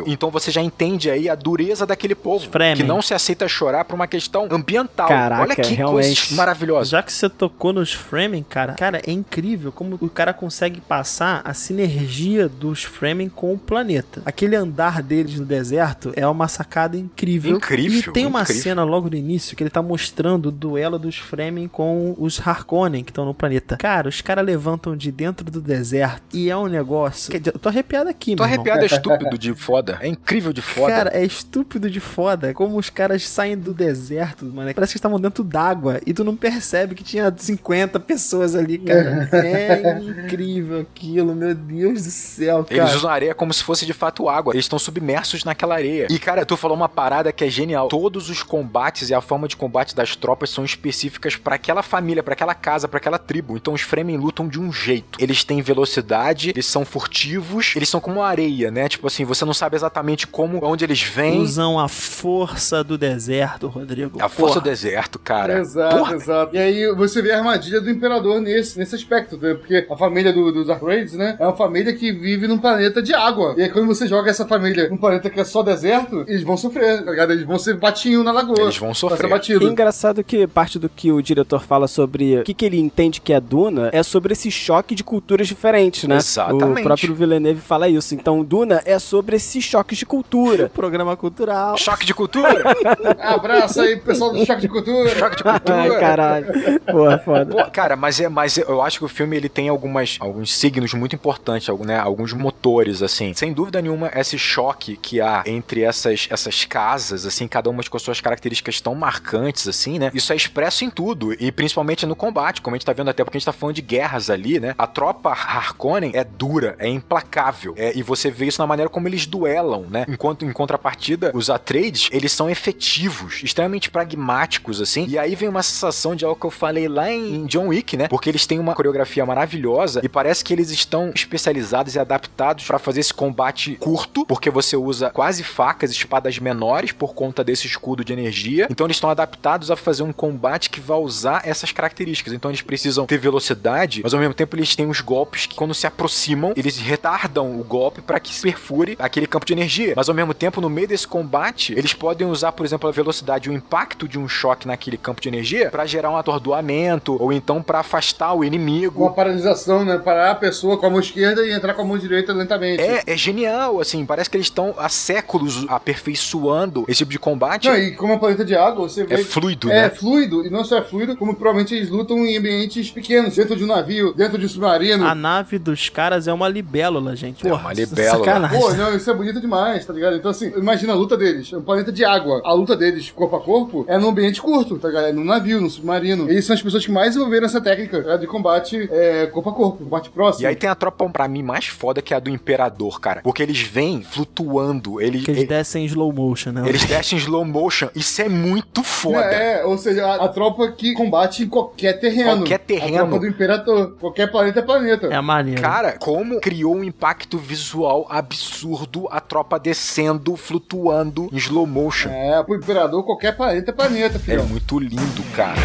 Então você já entende aí a dureza daquele povo, Fremen. que não se aceita chorar por uma questão ambiental. Caraca, Olha que realmente. coisa maravilhosa. Já que você tocou nos Fremen, cara, é incrível como o cara consegue passar a sinergia dos Fremen com o planeta. Aquele andar deles no deserto é uma sacada incrível. Incrível, E tem uma incrível. cena logo no início que ele tá mostrando o duelo dos Fremen com os Harkonnen que estão no planeta. Cara, os caras levantam de dentro do deserto e é um negócio... Eu tô arrepiado aqui, Tô meu irmão. arrepiado, é estúpido de foda. É incrível de foda. Cara, é estúpido de foda. Como os caras saem do deserto, mano. Parece que estavam dentro d'água e tu não percebe que tinha 50 pessoas ali, cara. É incrível aquilo, meu Deus do céu, cara. Eles usam a areia como se fosse de fato água. Eles estão submersos naquela areia. E, cara, tu falou uma parada que é genial. Todos os combates e a forma de combate das tropas são específicas pra aquela família, pra aquela casa, pra aquela tribo. Então os Fremen lutam de um jeito. Eles têm velocidade, eles são furtivos, eles são como areia, né? Tipo assim, você não sabe exatamente como, onde eles vêm. Usam a força do deserto, Rodrigo. A força Porra. do deserto, cara. Exato, Porra. exato. E aí você vê a armadilha do Imperador nesse aspecto, né? Porque a família dos Atreides, né? É uma família que vive num planeta de água. E aí quando você joga essa família num planeta que é só deserto, eles vão sofrer, tá ligado? Eles vão ser batinho na lagoa. Eles vão sofrer. Pra ser E batido. engraçado que parte do que o diretor fala sobre o que ele entende que é Duna é sobre esse choque de culturas diferentes, né? Exatamente. O próprio Villeneuve fala isso. Então, Duna é sobre esses choques de cultura. Programa cultural. Choque de cultura. Abraço aí, pessoal do Choque de Cultura. Choque de cultura. Ai, caralho. Porra, foda. Pô, cara, mas eu acho que o filme ele tem alguns signos muito importantes, né? Alguns motores, assim. Sem dúvida nenhuma, esse choque que há entre essas casas, assim, cada uma com suas características tão marcantes, assim, né? Isso é expresso em tudo, e principalmente no combate, como a gente tá vendo até, porque a gente tá falando de guerras ali, né? A tropa Harkonnen é dura, é implacável, e você vê isso na maneira como eles duelam, né? Enquanto em contrapartida, os Atreides, eles são efetivos, extremamente pragmáticos, assim, e aí vem uma sensação de algo que eu falei lá em John Wick, né? Porque eles têm uma coreografia maravilhosa e parece que eles estão especializados e adaptados pra fazer esse combate curto, porque você usa quase facas, espadas menores por conta desse escudo de energia. Então eles estão adaptados a fazer um combate que vai usar essas características. Então eles precisam ter velocidade, mas ao mesmo tempo eles têm os golpes que quando se aproximam, eles retardam o golpe pra que se perfure sobre aquele campo de energia. Mas ao mesmo tempo, no meio desse combate, eles podem usar, por exemplo, a velocidade e o impacto de um choque naquele campo de energia pra gerar um atordoamento, ou então pra afastar o inimigo. Uma paralisação, né? Parar a pessoa com a mão esquerda e entrar com a mão direita lentamente. É genial, assim, parece que eles estão há séculos aperfeiçoando esse tipo de combate. Não, e como é um planeta de água, você vê... É fluido, né? né? É fluido, e não só é fluido, como provavelmente eles lutam em ambientes pequenos, dentro de um navio, dentro de um submarino. A nave dos caras é uma libélula, gente. É uma libélula. Sacanagem. Pô, não, isso é bonito demais, tá ligado? Então, assim, imagina a luta deles. É um planeta de água. A luta deles, corpo a corpo, é num ambiente curto, tá ligado? É num navio, num submarino. Eles são as pessoas que mais desenvolveram essa técnica de combate corpo a corpo, combate próximo. E aí tem a tropa, pra mim, mais foda, que é a do Imperador, cara. Porque eles vêm flutuando. Eles descem em slow motion, né? Eles descem em slow motion. Isso é muito foda. Ou seja, a tropa que combate em qualquer terreno. Qualquer terreno. A tropa do Imperador. Qualquer planeta é planeta. É maneiro. Cara, como criou um impacto visual absurdo a tropa descendo, flutuando em slow motion. Pro Imperador, qualquer planeta é planeta, filho. É muito lindo, cara.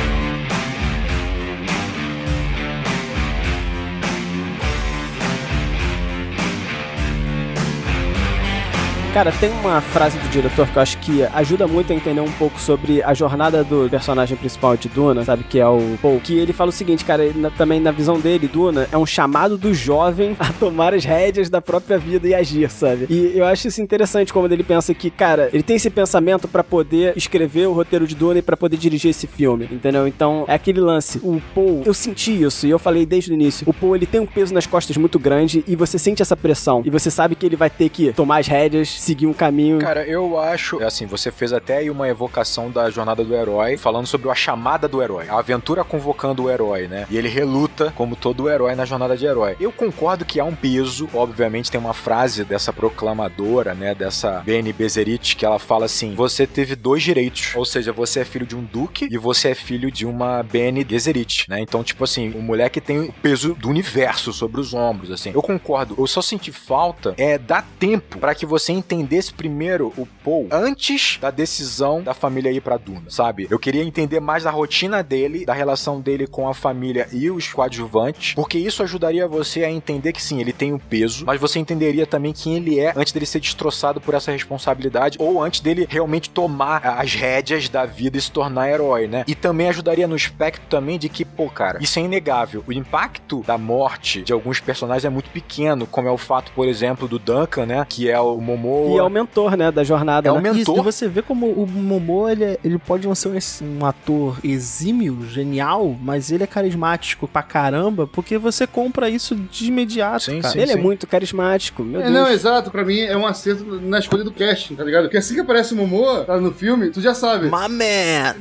Cara, tem uma frase do diretor que eu acho que ajuda muito a entender um pouco sobre a jornada do personagem principal de Duna, sabe? Que é o Paul. Que ele fala o seguinte, cara, também na visão dele, Duna é um chamado do jovem a tomar as rédeas da própria vida e agir, sabe? E eu acho isso interessante como ele pensa que, cara, ele tem esse pensamento pra poder escrever o roteiro de Duna e pra poder dirigir esse filme, entendeu? Então, é aquele lance. O Paul, eu senti isso e eu falei desde o início. O Paul, ele tem um peso nas costas muito grande e você sente essa pressão. E você sabe que ele vai ter que tomar as rédeas, seguir um caminho. Cara, eu acho, assim, você fez até aí uma evocação da jornada do herói, falando sobre a chamada do herói, a aventura convocando o herói, né? E ele reluta como todo herói na jornada de herói. Eu concordo que há um peso, obviamente tem uma frase dessa proclamadora, né, dessa Bene Gesserit, que ela fala assim, você teve 2 direitos, ou seja, você é filho de um duque e você é filho de uma Bene Gesserit, né? Então, tipo assim, o moleque tem o peso do universo sobre os ombros, assim. Eu concordo, eu só senti falta dar tempo pra que você entendesse primeiro o Paul antes da decisão da família ir pra Duna, sabe? Eu queria entender mais da rotina dele, da relação dele com a família e os coadjuvantes, porque isso ajudaria você a entender que sim, ele tem um peso, mas você entenderia também quem ele é antes dele ser destroçado por essa responsabilidade ou antes dele realmente tomar as rédeas da vida e se tornar herói, né? E também ajudaria no aspecto também de que, pô, cara, isso é inegável. O impacto da morte de alguns personagens é muito pequeno, como é o fato, por exemplo, do Duncan, né? Que é o Momoa. E é o mentor, né, da jornada. É né? o mentor. Isso, e você vê como o Momoa, ele pode não ser um ator exímio, genial, mas ele é carismático pra caramba, porque você compra isso de imediato, Sim, cara. sim, Ele é muito carismático, meu Deus. Não, exato, pra mim é um acerto na escolha do casting, tá ligado? Porque assim que aparece o Momoa tá no filme, tu já sabe. My man!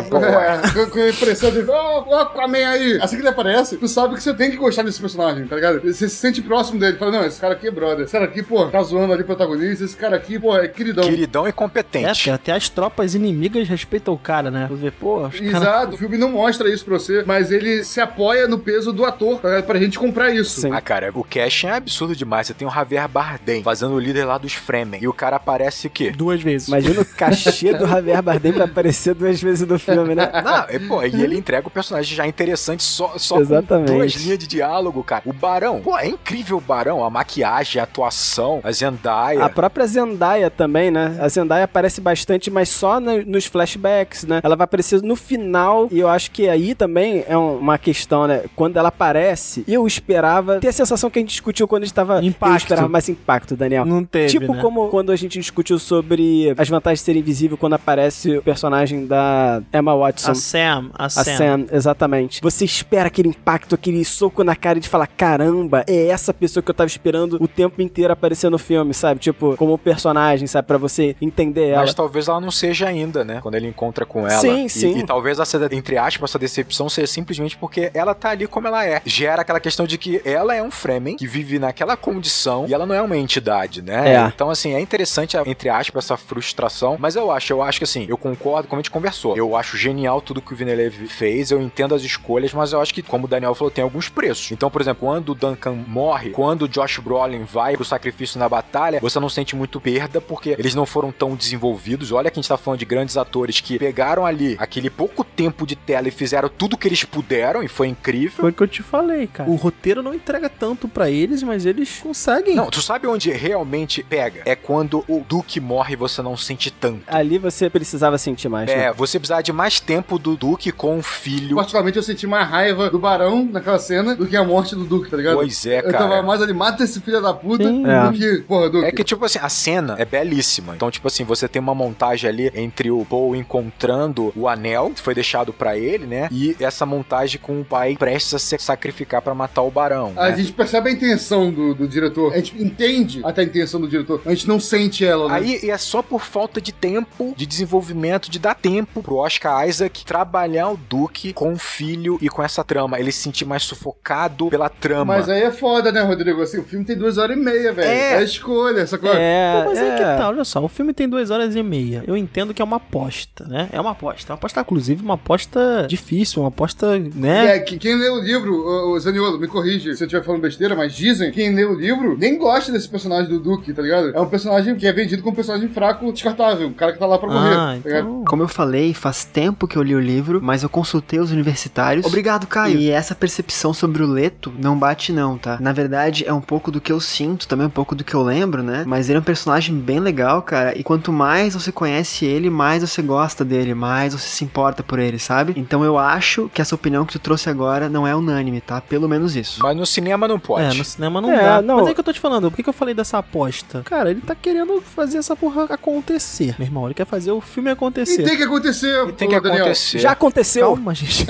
Com a impressão de, Aquaman aí. Assim que ele aparece, tu sabe que você tem que gostar desse personagem, tá ligado? Você se sente próximo dele, fala, não, esse cara aqui é brother. Esse cara aqui, pô, tá zoando ali o protagonista, esse cara aqui, pô, é queridão. Queridão e É, competente. porque até as tropas inimigas respeitam o cara, né? Você vê, pô, os caras... Exato, o filme não mostra isso pra você, mas ele se apoia no peso do ator, tá ligado? Pra gente comprar isso. Sim. Ah, cara, o casting é absurdo demais. Você tem o Javier Bardem fazendo o líder lá dos Fremen. E o cara aparece o quê? 2 vezes. Imagina o cachê do Javier Bardem pra aparecer 2 vezes no filme, né? Não, e ele entrega o personagem já interessante só Exatamente. com 2 linhas de diálogo, cara. O Barão, pô, é incrível o Barão. A maquiagem, a atuação, a Zendaya. A própria Zendaya também, né? A Zendaya aparece bastante, mas só nos flashbacks, né? Ela vai aparecer no final, e eu acho que aí também é uma questão, né? Quando ela aparece, eu esperava ter a sensação que a gente discutiu quando a gente tava... Impacto. Eu esperava mais impacto, Daniel. Não teve, Tipo né? como quando a gente discutiu sobre as vantagens de ser invisível quando aparece o personagem da Emma Watson. A Sam. A Sam, exatamente. Você espera aquele impacto, aquele soco na cara de falar, caramba, é essa pessoa que eu tava esperando o tempo inteiro aparecer no filme, sabe? Tipo, como personagem, sabe? Pra você entender ela. Mas talvez ela não seja ainda, né? Quando ele encontra com ela. Sim, sim. E talvez essa, entre aspas, essa decepção seja simplesmente porque ela tá ali como ela é. Gera aquela questão de que ela é um Fremen que vive naquela condição e ela não é uma entidade, né? É. Então, assim, é interessante, entre aspas, essa frustração. Mas eu acho que assim, eu concordo, como a gente conversou. Eu acho genial tudo que o Villeneuve fez, eu entendo as escolhas, mas eu acho que, como o Daniel falou, tem alguns preços. Então, por exemplo, quando o Duncan morre, quando o Josh Brolin vai pro sacrifício na batalha, você você não sente muito perda, porque eles não foram tão desenvolvidos. Olha que a gente tá falando de grandes atores que pegaram ali aquele pouco tempo de tela e fizeram tudo que eles puderam, e foi incrível. Foi o que eu te falei, cara. O roteiro não entrega tanto pra eles, mas eles conseguem. Não, tu sabe onde realmente pega? É quando o Duke morre e você não sente tanto. Ali você precisava sentir mais, né? Você precisava de mais tempo do Duke com o filho. Particularmente eu senti mais raiva do Barão naquela cena do que a morte do Duke, tá ligado? Pois é, cara. Eu tava mais animado desse filho da puta Sim. do que, porra, Duke. É que, tipo assim, a cena é belíssima. Então, tipo assim, você tem uma montagem ali entre o Paul encontrando o anel, que foi deixado pra ele, né? E essa montagem com o pai prestes a se sacrificar pra matar o Barão, A né? gente percebe a intenção do diretor. A gente entende até a intenção do diretor. A gente não sente ela, né? Aí é só por falta de tempo, de desenvolvimento, de dar tempo pro Oscar Isaac trabalhar o Duke com o filho e com essa trama. Ele se sentir mais sufocado pela trama. Mas aí é foda, né, Rodrigo? Assim, o filme tem 2h30, velho. É a escolha, essa coisa. Pô, mas aí que tá, olha só, o filme tem 2h30. Eu entendo que é uma aposta, né? É uma aposta. É uma aposta, inclusive, uma aposta difícil, uma aposta, né? Quem lê o livro, o Zaniolo, me corrige se eu estiver falando besteira, mas dizem que quem lê o livro nem gosta desse personagem do Duke, tá ligado? É um personagem que é vendido como um personagem fraco, descartável. Um cara que tá lá pra morrer. Tá ligado? Então... Como eu falei, faz tempo que eu li o livro, mas eu consultei os universitários. Obrigado, Caio! E essa percepção sobre o Leto não bate não, tá? Na verdade, é um pouco do que eu sinto, também um pouco do que eu lembro, né? Mas ele é um personagem bem legal, cara, e quanto mais você conhece ele, mais você gosta dele, mais você se importa por ele, sabe? Então eu acho que essa opinião que tu trouxe agora não é unânime, tá? Pelo menos isso. Mas no cinema não pode. no cinema não dá. Não. Mas é que eu tô te falando, por que eu falei dessa aposta? Cara, ele tá querendo fazer essa porra acontecer, meu irmão. Ele quer fazer o filme acontecer. E tem que acontecer, Tem que Daniel. acontecer. Já aconteceu. Calma, gente.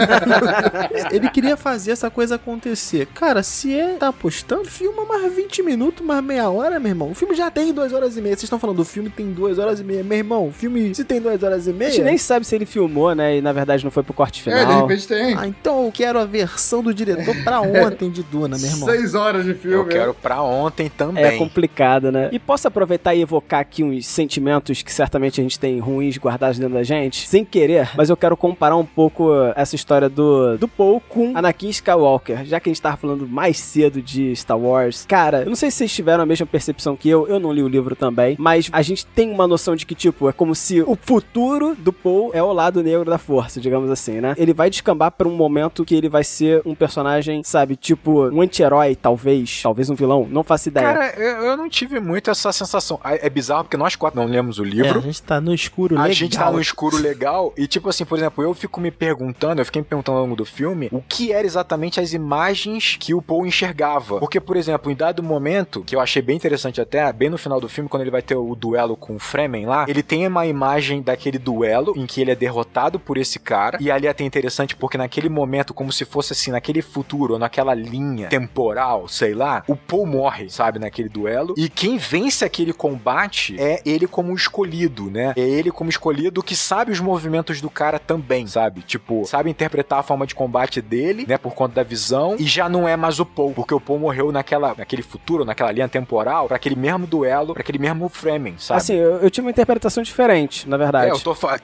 Ele queria fazer essa coisa acontecer. Cara, se tá apostando, filma mais 20 minutos, mais meia hora, meu irmão. O filme já tem 2h30. Vocês estão falando do filme tem 2h30. Meu irmão, o filme, se tem 2h30... A gente nem sabe se ele filmou, né? E na verdade não foi pro corte final. De repente tem. Então eu quero a versão do diretor pra ontem de Duna, meu irmão. 6 horas de filme. Eu quero pra ontem também. É complicado, né? E posso aproveitar e evocar aqui uns sentimentos que certamente a gente tem ruins guardados dentro da gente, sem querer, mas eu quero comparar um pouco essa história do Paul com Anakin Skywalker, já que a gente tava falando mais cedo de Star Wars. Cara, eu não sei se vocês tiveram a mesma percepção que eu não li o livro também, mas a gente tem uma noção de que, tipo, é como se o futuro do Paul é o lado negro da força, digamos assim, né? Ele vai descambar pra um momento que ele vai ser um personagem, sabe, tipo, um anti-herói, talvez um vilão, não faço ideia. Cara, eu não tive muito essa sensação. É bizarro porque nós quatro não lemos o livro. A gente tá no escuro legal. A gente tá no escuro legal e, tipo assim, por exemplo, eu fiquei me perguntando ao longo do filme o que eram exatamente as imagens que o Paul enxergava. Porque, por exemplo, em dado momento, que eu achei bem interessante até, bem no final do filme, quando ele vai ter o duelo com o Fremen lá, ele tem uma imagem daquele duelo em que ele é derrotado por esse cara, e ali é até interessante porque naquele momento, como se fosse assim, naquele futuro, ou naquela linha temporal, sei lá, o Paul morre, sabe, naquele duelo, e quem vence aquele combate é ele como escolhido, né? É ele como escolhido que sabe os movimentos do cara também, sabe? Tipo, sabe interpretar a forma de combate dele, né, por conta da visão, e já não é mais o Paul, porque o Paul morreu naquele futuro, naquela linha temporal, pra aquele mesmo duelo, pra aquele mesmo Fremen, sabe? Assim, eu tive uma interpretação diferente, na verdade.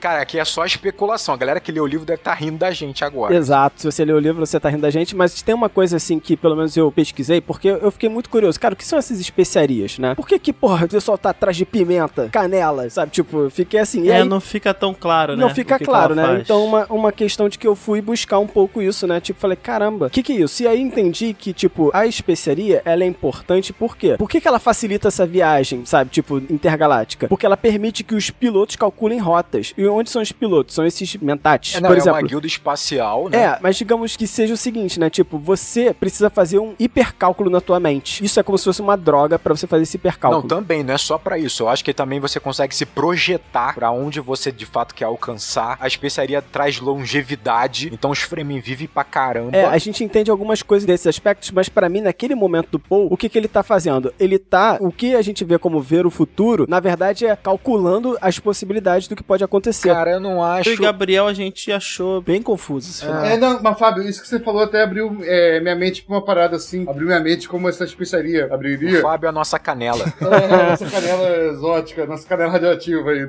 Cara, aqui é só especulação. A galera que lê o livro deve estar rindo da gente agora. Exato, se você lê o livro, você tá rindo da gente, mas tem uma coisa assim que pelo menos eu pesquisei, porque eu fiquei muito curioso. Cara, o que são essas especiarias, né? Por que, porra, o pessoal tá atrás de pimenta, canela, sabe? Tipo, fiquei assim... E aí, não fica tão claro, né? Não fica claro, né? Então, uma questão de que eu fui buscar um pouco isso, né? Tipo, falei, caramba, o que é isso? E aí entendi que, tipo, a especiaria, ela é importante por quê? Por que ela facilita essa viagem, sabe? Tipo, intergaláctica? Porque ela permite que os pilotos calculem rotas. E onde são os pilotos? São esses mentats. Por exemplo, é uma guilda espacial, né? Mas digamos que seja o seguinte, né? Tipo, você precisa fazer um hipercálculo na tua mente. Isso é como se fosse uma droga pra você fazer esse hipercálculo. Não, também, não é só pra isso. Eu acho que também você consegue se projetar pra onde você de fato quer alcançar. A especiaria traz longevidade, então os Fremen vivem pra caramba. A gente entende algumas coisas desses aspectos, mas pra mim, naquele momento do Paul, o que ele tá fazendo? Ele tá, o que a gente vê como ver o futuro, na verdade é calculando as possibilidades do que pode acontecer. Cara, eu não acho... Eu e Gabriel, a gente achou bem confuso esse final. Não, mas Fábio, isso que você falou até abriu minha mente pra uma parada assim, abriu minha mente como essa especiaria abriria. O Fábio é a nossa canela. Nossa canela exótica, nossa canela radioativa aí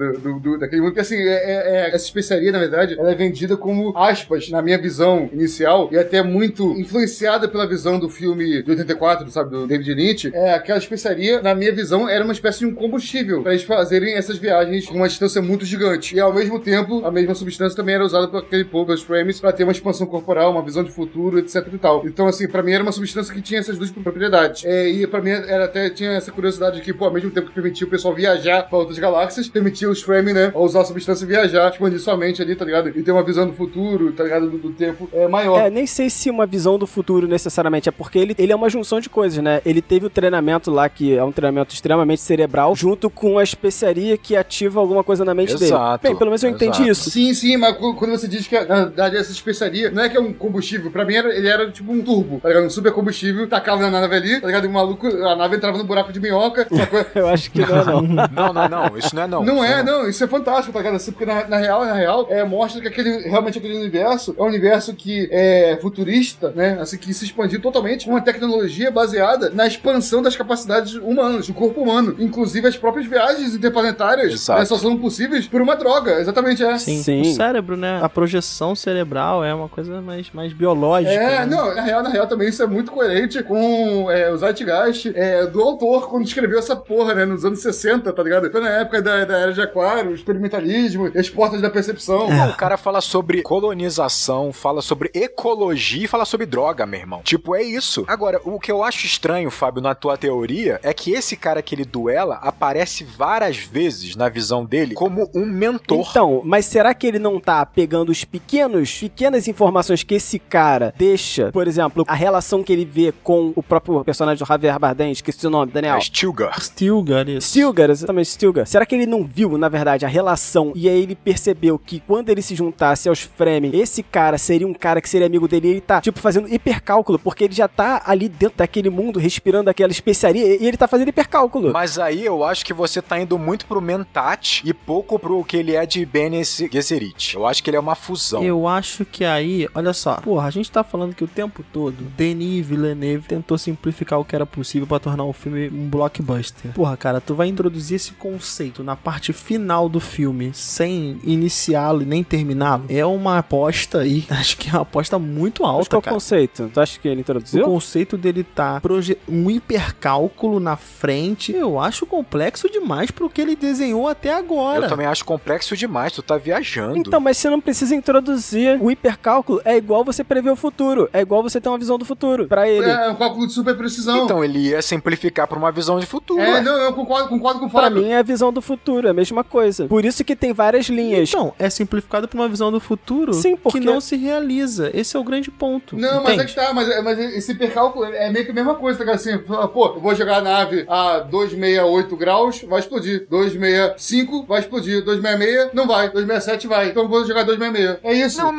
daquele mundo, porque assim, essa especiaria, na verdade, ela é vendida como aspas, na minha visão inicial, e até muito influenciada pela visão do filme de 84, sabe, do David Lynch, é aquela especiaria, na minha visão, visão era uma espécie de um combustível para eles fazerem essas viagens com uma distância muito gigante. E ao mesmo tempo, a mesma substância também era usada por aquele povo dos frames para ter uma expansão corporal, uma visão de futuro, etc e tal. Então, assim, pra mim era uma substância que tinha essas duas propriedades. E pra mim era até tinha essa curiosidade de que, pô, ao mesmo tempo que permitia o pessoal viajar pra outras galáxias, permitia os frame, né, a usar a substância e viajar, expandir sua mente ali, tá ligado? E ter uma visão do futuro, tá ligado? Do tempo maior. Nem sei se uma visão do futuro necessariamente, é porque ele é uma junção de coisas, né? Ele teve o treinamento lá, que é um treinamento extremamente cerebral, junto com a especiaria que ativa alguma coisa na mente dele. Bem, pelo menos eu entendi isso. Sim, mas quando você diz que na verdade essa especiaria não é que é um combustível, pra mim ele era tipo um turbo, tá ligado? Um super combustível, tacava na nave ali, tá ligado? E o maluco, a nave entrava no buraco de minhoca. Eu acho que não é não. Não, isso não é não. Não, isso é fantástico, tá ligado? Assim, porque na real, mostra que realmente aquele universo é um universo que é futurista, né? Assim, que se expandiu totalmente com uma tecnologia baseada na expansão das capacidades humanas, do corpo humano. Inclusive as próprias viagens interplanetárias só são possíveis por uma droga, exatamente Sim. O cérebro, né? A projeção cerebral é uma coisa mais biológica. Né? Não, na real também isso é muito coerente com o Zeitgeist do autor, quando escreveu essa porra, né? Nos anos 60, tá ligado? Foi na época da Era de Aquário, o experimentalismo, as portas da percepção. O cara fala sobre colonização, fala sobre ecologia e fala sobre droga, meu irmão. Tipo, é isso. Agora, o que eu acho estranho, Fábio, na tua teoria, é que esse cara que ele duela aparece várias vezes na visão dele como um mentor. Então, mas será que ele não tá pegando os pequenas informações que esse cara deixa? Por exemplo, a relação que ele vê com o próprio personagem do Javier Bardem, esqueci o nome, Daniel. Stilgar, exatamente, Stilgar. Será que ele não viu, na verdade, a relação e aí ele percebeu que quando ele se juntasse aos Fremen, esse cara seria um cara que seria amigo dele e ele tá, tipo, fazendo hipercálculo, porque ele já tá ali dentro daquele mundo, respirando aquela especiaria e ele tá fazendo hipercálculo. Mas aí eu acho que você tá indo muito pro Mentat e pouco pro que ele é de Bene Gesserit. Eu acho que ele é uma fusão. Eu acho que aí, olha só, porra, a gente tá falando que o tempo todo Denis Villeneuve tentou simplificar o que era possível pra tornar o filme um blockbuster. Porra, cara, tu vai introduzir esse conceito na parte final do filme sem iniciá-lo e nem terminá-lo. É uma aposta aí, acho que é uma aposta muito alta, Mas qual cara. o conceito? Tu acha que ele introduziu? O conceito dele tá um hipercálculo na frente, eu acho complexo demais pro que ele desenhou até agora. Eu também acho complexo demais, tu tá viajando. Então, mas você não precisa introduzir o hipercálculo, é igual você prever o futuro, é igual você ter uma visão do futuro pra ele. É um cálculo de super precisão. Então, ele ia simplificar pra uma visão de futuro. Eu concordo com o Fábio. Pra mim é a visão do futuro, é a mesma coisa. Por isso que tem várias linhas. Então, é simplificado pra uma visão do futuro que não se realiza. Esse é o grande ponto. Não, entende? mas é que tá, mas esse hipercálculo é meio que a mesma coisa, tá ligado? Assim, pô, eu vou jogar a nave a 268 graus, vai explodir. 265 vai explodir. 266 não vai. 267 vai. Então eu vou jogar 266. É isso. Não,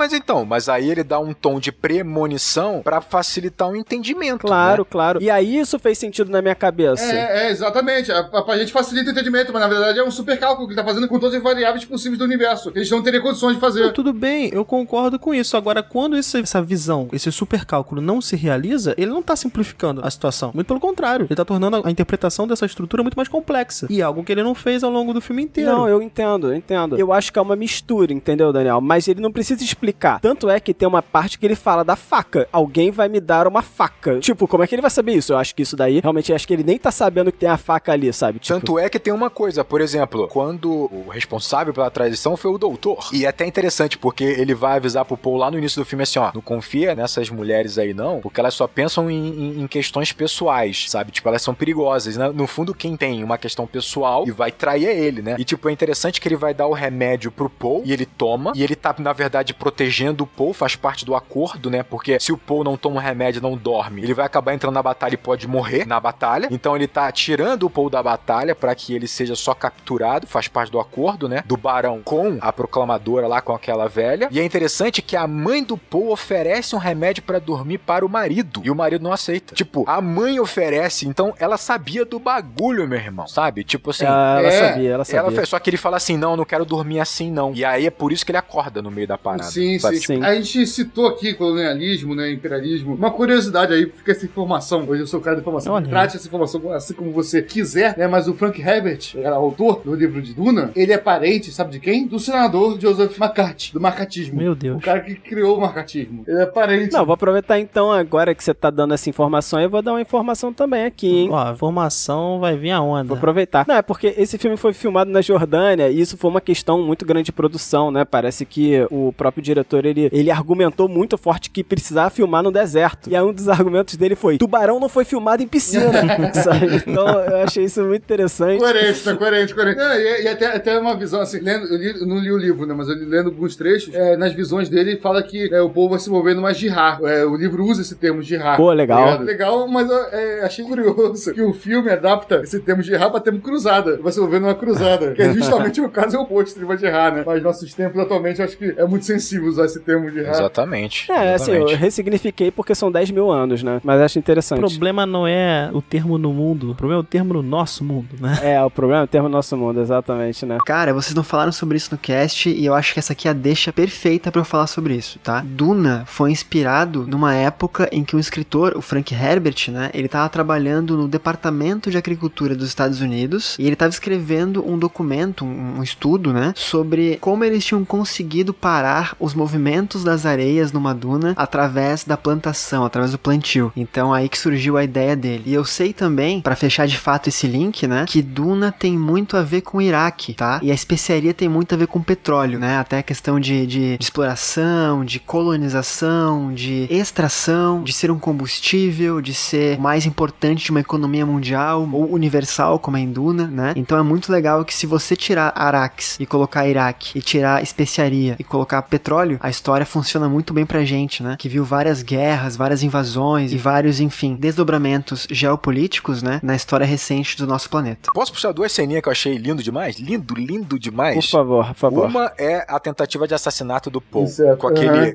mas aí ele dá um tom de premonição pra facilitar o entendimento. Claro, né? claro. E aí isso fez sentido na minha cabeça. Exatamente. Pra gente facilita o entendimento, mas na verdade é um super cálculo que ele tá fazendo com todas as variáveis possíveis do universo. Eles não teriam condições de fazer. Não, tudo bem, eu concordo com isso. Agora, quando essa visão, esse super cálculo não se realiza, ele não tá simplificando a situação. Muito pelo contrário, ele tá tornando a interpretação dessa estrutura muito mais complexa. E é algo que ele não fez ao longo do filme inteiro. Não, eu entendo. Eu acho que é uma mistura, entendeu, Daniel? Mas ele não precisa explicar. Tanto é que tem uma parte que ele fala da faca. Alguém vai me dar uma faca. Tipo, como é que ele vai saber isso? Eu acho que isso daí, realmente, acho que ele nem tá sabendo que tem a faca ali, sabe? Tipo... Tanto é que tem uma coisa, por exemplo, quando o responsável pela transição foi o doutor. E é até interessante, porque ele vai avisar pro Paul lá no início do filme assim, ó, não confia nessas mulheres aí não, porque elas só pensam em questões pessoais, sabe? Tipo, elas são perigosas, né? No fundo, quem tem uma questão pessoal e vai trair é ele, né? E tipo, é interessante que ele vai dar o remédio pro Paul e ele toma, e ele tá, na verdade, protegendo o Paul, faz parte do acordo, né? Porque se o Paul não toma o remédio, não dorme, ele vai acabar entrando na batalha e pode morrer na batalha. Então ele tá tirando o Paul da batalha pra que ele seja só capturado, faz parte do acordo, né? Do barão com a proclamadora lá, com aquela velha. E é interessante que a mãe do Paul oferece um remédio pra dormir para o marido. E o marido não aceita. Tipo, a mãe oferece, então ela sabia do bagulho, meu irmão, sabe? Tipo assim... Ela sabia. Só que ele fala assim, não quero dormir assim, não. E aí é por isso que ele acorda no meio da parada. Sim. A gente citou aqui colonialismo, né, imperialismo. Uma curiosidade aí, fica essa informação. Hoje eu sou o cara da informação. Trate essa informação assim como você quiser, né? Mas o Frank Herbert, autor do livro de Duna, ele é parente, sabe de quem? Do senador Joseph McCarthy, do marcatismo. Meu Deus. O cara que criou o marcatismo. Ele é parente. Não, vou aproveitar então, agora que você tá dando essa informação, eu vou dar uma informação também aqui, hein? Ó, informação então vai vir a onda. Vou aproveitar. Não, é porque esse filme foi filmado na Jordânia e isso foi uma questão muito grande de produção, né? Parece que o próprio diretor, ele argumentou muito forte que precisava filmar no deserto. E aí um dos argumentos dele foi: Tubarão não foi filmado em piscina, sabe? Então eu achei isso muito interessante. Coerente. Não, e até uma visão, assim, eu não li o livro, né? Mas eu lendo alguns trechos, nas visões dele, ele fala que o povo vai se mover numa jihad. O livro usa esse termo jihad. Pô, legal. Legal, mas achei curioso que o filme adapta esse termo jihad pra termo cruzada. Vai se mover numa cruzada. Que é justamente o caso oposto de uma jihad, né? Mas nossos tempos atualmente, eu acho que é muito sensível usar esse termo jihad. Exatamente. Assim, eu ressignifiquei porque são 10 mil anos, né? Mas acho interessante. O problema não é o termo no mundo, o problema é o termo no nosso mundo, né? O problema é o termo no nosso mundo, exatamente, né? Cara, vocês não falaram sobre isso no cast e eu acho que essa aqui é a deixa perfeita pra eu falar sobre isso, tá? Duna foi inspirado numa época em que um escritor, o Frank Herbert, né? Ele tava trabalhando no Departamento de Agricultura dos Estados Unidos e ele tava escrevendo um documento, um estudo, né? Sobre como eles tinham conseguido parar os movimentos das areias numa duna através da plantação, através do plantio. Então aí que surgiu a ideia dele. E eu sei também, pra fechar de fato esse link, né? Que Duna tem muito a ver com o Iraque, tá? E a especiaria tem muito a ver com petróleo, né? Até a questão de exploração, de colonização, de extração, de ser um combustível, de ser o mais importante de uma economia mundial ou universal, como é em Duna, né? Então é muito legal que se você tirar Arax e colocar Iraque, e tirar especiaria e colocar petróleo, a história funciona muito bem pra gente, né? Que viu várias guerras, várias invasões e vários, enfim, desdobramentos geopolíticos, né? Na história recente do nosso planeta. Posso puxar duas ceninhas que eu achei lindo demais? Lindo demais. Por favor. Uma é a tentativa de assassinato do Paul.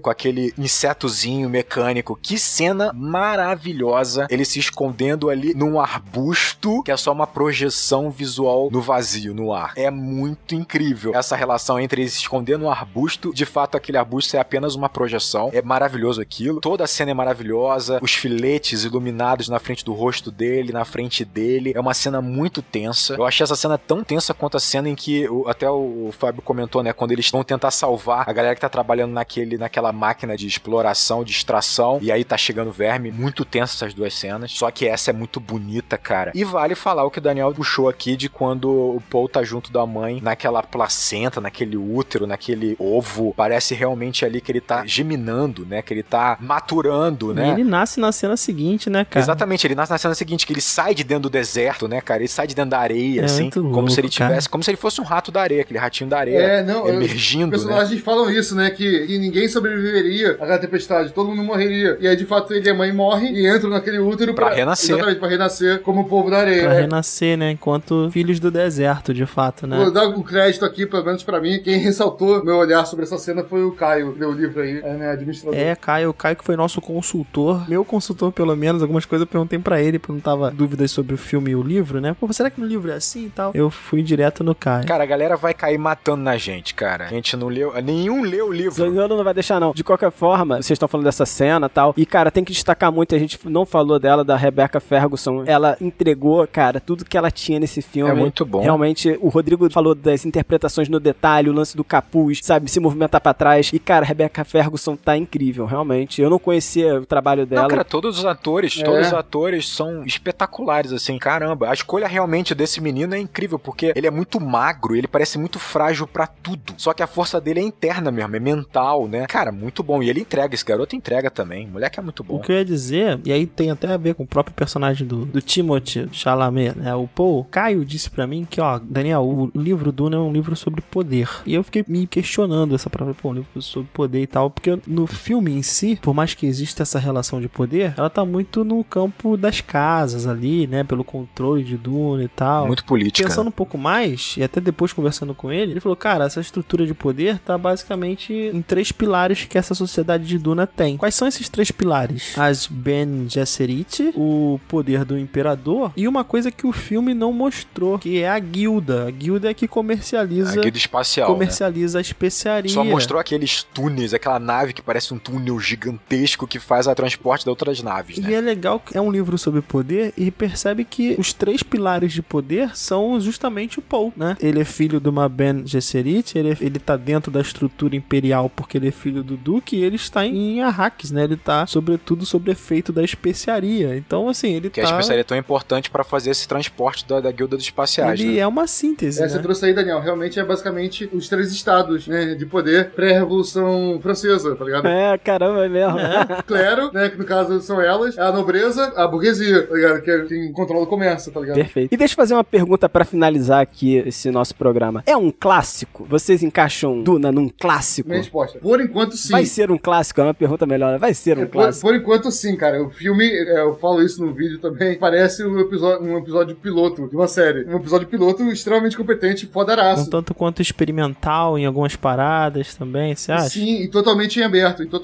Com aquele insetozinho mecânico. Que cena maravilhosa. Ele se escondendo ali num arbusto, que é só uma projeção visual no vazio, no ar. É muito incrível essa relação entre ele se esconder no arbusto. De fato, aquele arbusto é apenas uma projeção. É maravilhoso aquilo. Toda a cena é maravilhosa. Os filetes iluminados na frente do rosto dele, na frente dele. É uma cena muito tensa. Eu achei essa cena tão tensa quanto a cena em que até o Fábio comentou, né? Quando eles vão tentar salvar a galera que tá trabalhando naquela máquina de exploração, de extração. E aí tá chegando verme. Muito tensa essas duas cenas. Só que essa é muito bonita, cara. E vale falar o que o Daniel puxou aqui de quando o Paul tá junto da mãe naquela placenta, naquele útero, naquele ovo. Parece realmente ali que ele tá geminando, né? Que ele tá maturando, né? E ele nasce na cena seguinte, né, cara? Exatamente, ele nasce na cena seguinte, que ele sai de dentro do deserto, né, cara? Ele sai de dentro da areia, assim, louco, como se ele tivesse, cara. como se ele fosse um rato da areia, aquele ratinho da areia, emergindo, os personagens falam isso, né, que ninguém sobreviveria àquela tempestade, todo mundo morreria. E aí, de fato, ele e a mãe morrem e entram naquele útero pra renascer. Exatamente, pra renascer como o povo da areia. Pra renascer, né, enquanto filhos do deserto, de fato, né? Vou dar o crédito aqui, pelo menos pra mim, quem ressaltou meu olhar sobre essa cena foi o Caio, que deu o livro aí, né, administrador. Caio que foi nosso consultor, meu consultor pelo menos, algumas coisas eu perguntei pra ele, perguntava dúvidas sobre o filme e o livro, né? Pô, será que no livro é assim e tal? Eu fui direto no Caio. Cara, a galera vai cair matando na gente, cara. A gente não leu, nenhum leu o livro. Zaniolo não vai deixar, não. De qualquer forma, vocês estão falando dessa cena e tal, e, cara, tem que destacar muito, a gente não falou dela, da Rebecca Ferguson. Ela entregou, cara, tudo que ela tinha nesse filme. É muito bom. Realmente, o Rodrigo falou das interpretações no detalhe, o lance do capuz, sabe, se movimentar pra trás. E, cara, a Rebecca Ferguson tá incrível, realmente. Eu não conhecia o trabalho dela. Não, cara, todos os atores são espetaculares, assim, caramba. A escolha realmente desse menino é incrível, porque ele é muito magro, ele parece muito frágil pra tudo. Só que a força dele é interna mesmo, é mental, né? Cara, muito bom. E ele entrega, esse garoto entrega também. O moleque é muito bom. O que eu ia dizer, e aí tem até a ver com o próprio personagem do Timothée Chalamet, né? O Paul. Caio disse pra mim que, ó, Daniel, o livro Duna é um livro sobre poder. E eu fiquei me questionando essa própria, um livro sobre poder e tal, porque no filme em si, por mais que exista essa relação de poder, ela tá muito no campo das casas ali, né? Pelo controle de Duna e tal. Muito política. Pensando um pouco mais, e até depois conversando com ele falou, cara, essa estrutura de poder tá basicamente em 3 pilares que essa sociedade de Duna tem. Quais são esses 3 pilares? As Bene Gesserit, o poder do imperador, e uma coisa que o filme não mostrou, que é a guilda. A guilda é que comercializa... A guilda espacial, comercializa, né? A especiaria. Só mostrou aqueles túneis, aquela nave que parece um túnel gigantesco que faz a transporte de outras naves, né? E é legal que é um livro sobre poder e percebe que os 3 pilares de poder são justamente o Paul, né? Ele é filho de uma Bene Gesserit, ele tá dentro da estrutura imperial porque ele é filho do Duque e ele está em Arrakis, né? Ele tá, sobretudo, sob efeito da especiaria. Então, assim, ele que a especiaria é tão importante importante pra fazer esse transporte da Guilda dos Espaciais, Ele né? é uma síntese, Essa né? trouxe aí, Daniel. Realmente é basicamente os 3 estados, né, de poder pré-revolução francesa, tá ligado? É, caramba, é mesmo. Clero, né, que no caso são elas, a nobreza, a burguesia, tá ligado? Que é quem controla o comércio, tá ligado? Perfeito. E deixa eu fazer uma pergunta pra finalizar aqui esse nosso programa. É um clássico? Vocês encaixam Duna num clássico? Minha resposta. Por enquanto, sim. Vai ser um clássico? É uma pergunta melhor. Né? Vai ser um clássico. Por enquanto, sim, cara. O filme, eu falo isso no vídeo também, parece um episódio piloto de uma série. Um episódio piloto extremamente competente, Um fodaraço. tanto quanto experimental em algumas paradas também, você acha? Sim, e totalmente em aberto, tá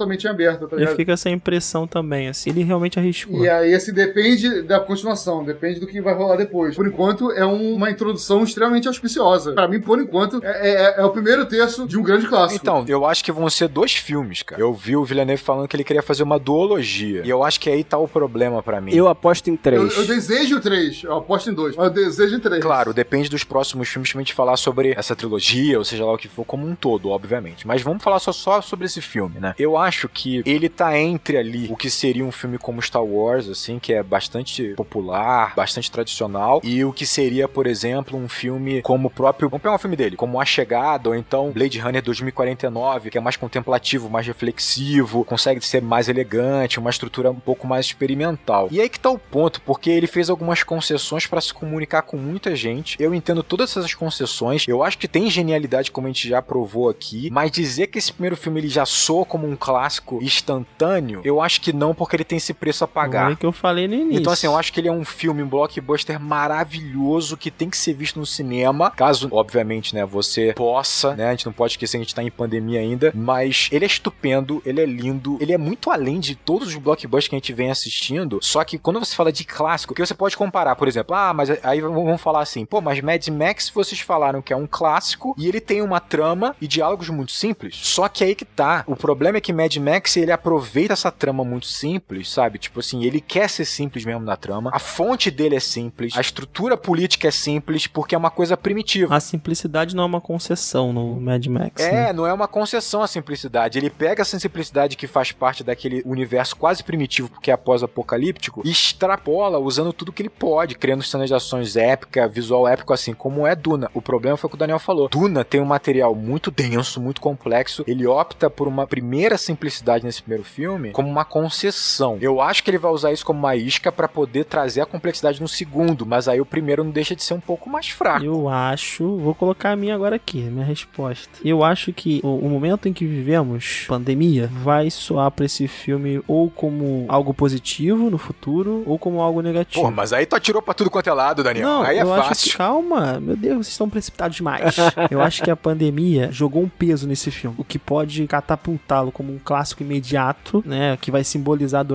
Eu ligado? fico com essa impressão também, assim. Ele realmente arriscou. E aí, assim, depende da continuação, depende do que vai rolar depois. Por enquanto, é uma introdução extremamente auspiciosa. Pra mim, por enquanto, é o primeiro terço de um grande clássico. Então, eu acho que vão ser 2 filmes, cara. Eu vi o Villeneuve falando que ele queria fazer uma duologia. E eu acho que aí tá o problema pra mim. Eu aposto em 3. Eu desejo 3, eu aposto em 2, mas eu desejo 3. Claro, depende dos próximos filmes pra gente falar sobre essa trilogia, ou seja lá o que for, como um todo, obviamente. Mas vamos falar só sobre esse filme, né? Eu acho que ele tá entre ali o que seria um filme como Star Wars, assim, que é bastante popular, bastante tradicional, e o que seria, por exemplo, um filme como o próprio... Vamos pegar um filme dele, como A Chegada, ou então Blade Runner 2049, que é mais contemplativo, mais reflexivo, consegue ser mais elegante, uma estrutura um pouco mais experimental. E aí que tá o ponto, porque ele fez algumas concessões pra se comunicar com muita gente. Eu entendo todas essas concessões, eu acho que tem genialidade, como a gente já provou aqui, mas dizer que esse primeiro filme ele já soa como um clássico instantâneo, eu acho que não, porque ele tem esse preço a pagar. É que eu falei no início. Então, assim, eu acho que ele é um filme, um blockbuster maravilhoso que tem que ser visto no cinema. Caso, obviamente, né, você possa, né, a gente não pode esquecer que a gente tá em pandemia ainda, mas ele é estupendo, ele é lindo, ele é muito além de todos os blockbusters que a gente vem assistindo, só que quando você fala de clássico, que você pode comparar, por exemplo, mas aí vamos falar assim, mas Mad Max vocês falaram que é um clássico e ele tem uma trama e diálogos muito simples, só que aí que tá, o problema é que Mad Max, ele aproveita essa trama muito simples, sabe, tipo assim, ele quer ser simples mesmo na trama, a fonte dele é simples, a estrutura política é simples, porque é uma coisa primitiva. A simplicidade não é uma concessão no Mad Max, né? Não é uma concessão a simplicidade, ele pega essa simplicidade que faz parte daquele universo quase primitivo, porque é pós-apocalíptico, e extrapola usando tudo que ele pode, criando cenas de ações épica, visual épico, assim como é Duna. O problema foi o que o Daniel falou. Duna tem um material muito denso, muito complexo, ele opta por uma primeira simplicidade nesse primeiro filme como uma concessão. Eu acho que ele vai usar isso como uma isca pra poder trazer a complexidade no segundo, mas aí o primeiro não deixa de ser um pouco mais fraco. Eu acho, vou colocar a minha agora aqui, a minha resposta. Eu acho que o momento em que vivemos, pandemia, vai soar pra esse filme ou como algo positivo no futuro, ou como algo negativo. Pô, mas aí tu atirou pra tudo quanto é lado, Daniel. Não, aí é eu fácil. acho que, calma, meu Deus, vocês estão precipitados demais. Eu acho que a pandemia jogou um peso nesse filme, o que pode catapultá-lo como um clássico imediato, né, que vai simbolizar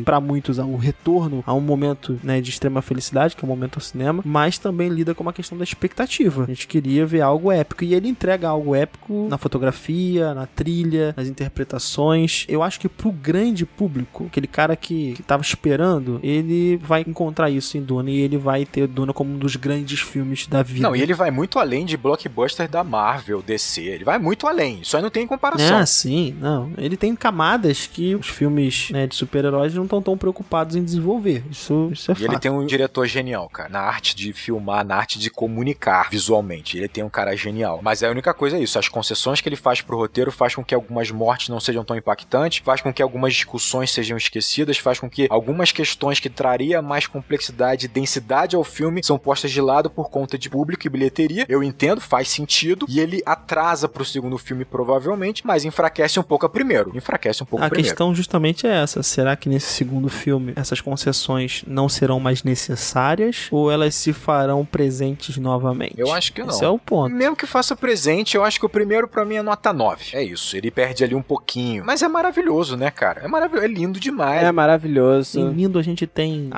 pra muitos, o retorno a um momento, né, de extrema felicidade, que é o momento ao cinema, mas também lida com uma questão da expectativa. A gente queria ver algo épico, e ele entrega algo épico na fotografia, na trilha, nas interpretações. Eu acho que pro grande público, aquele cara que tava esperando, ele vai encontrar isso em Duna, e ele vai ter Duna como um dos grandes filmes da vida. Não, e ele vai muito além de blockbuster da Marvel, DC, ele vai muito além, isso aí não tem comparação. Sim, não. Ele tem camadas que os filmes, né, de super-heróis não estão tão preocupados em desenvolver. Isso é fato. E ele tem um diretor genial, cara, na arte de filmar, na arte de comunicar visualmente, ele tem um cara genial. Mas a única coisa é isso, as concessões que ele faz pro roteiro faz com que algumas mortes não sejam tão impactantes, faz com que algumas discussões sejam esquecidas, faz com que algumas questões que traria mais complexidade e densidade ao filme são postas de lado por conta de público e bilheteria. Eu entendo, faz sentido, e ele atrasa pro segundo filme provavelmente, mas enfraquece um pouco a primeiro. A questão justamente é essa, será que nesse segundo filme essas concessões não serão mais necessárias ou elas se farão presentes novamente? Eu acho que não. Esse é o ponto. Mesmo que faça presente, eu acho que o primeiro pra mim é nota 9. É isso, ele perde ali um pouquinho. Mas é maravilhoso, né, cara? É maravilhoso, é lindo demais. É maravilhoso. Em Lindo a gente tem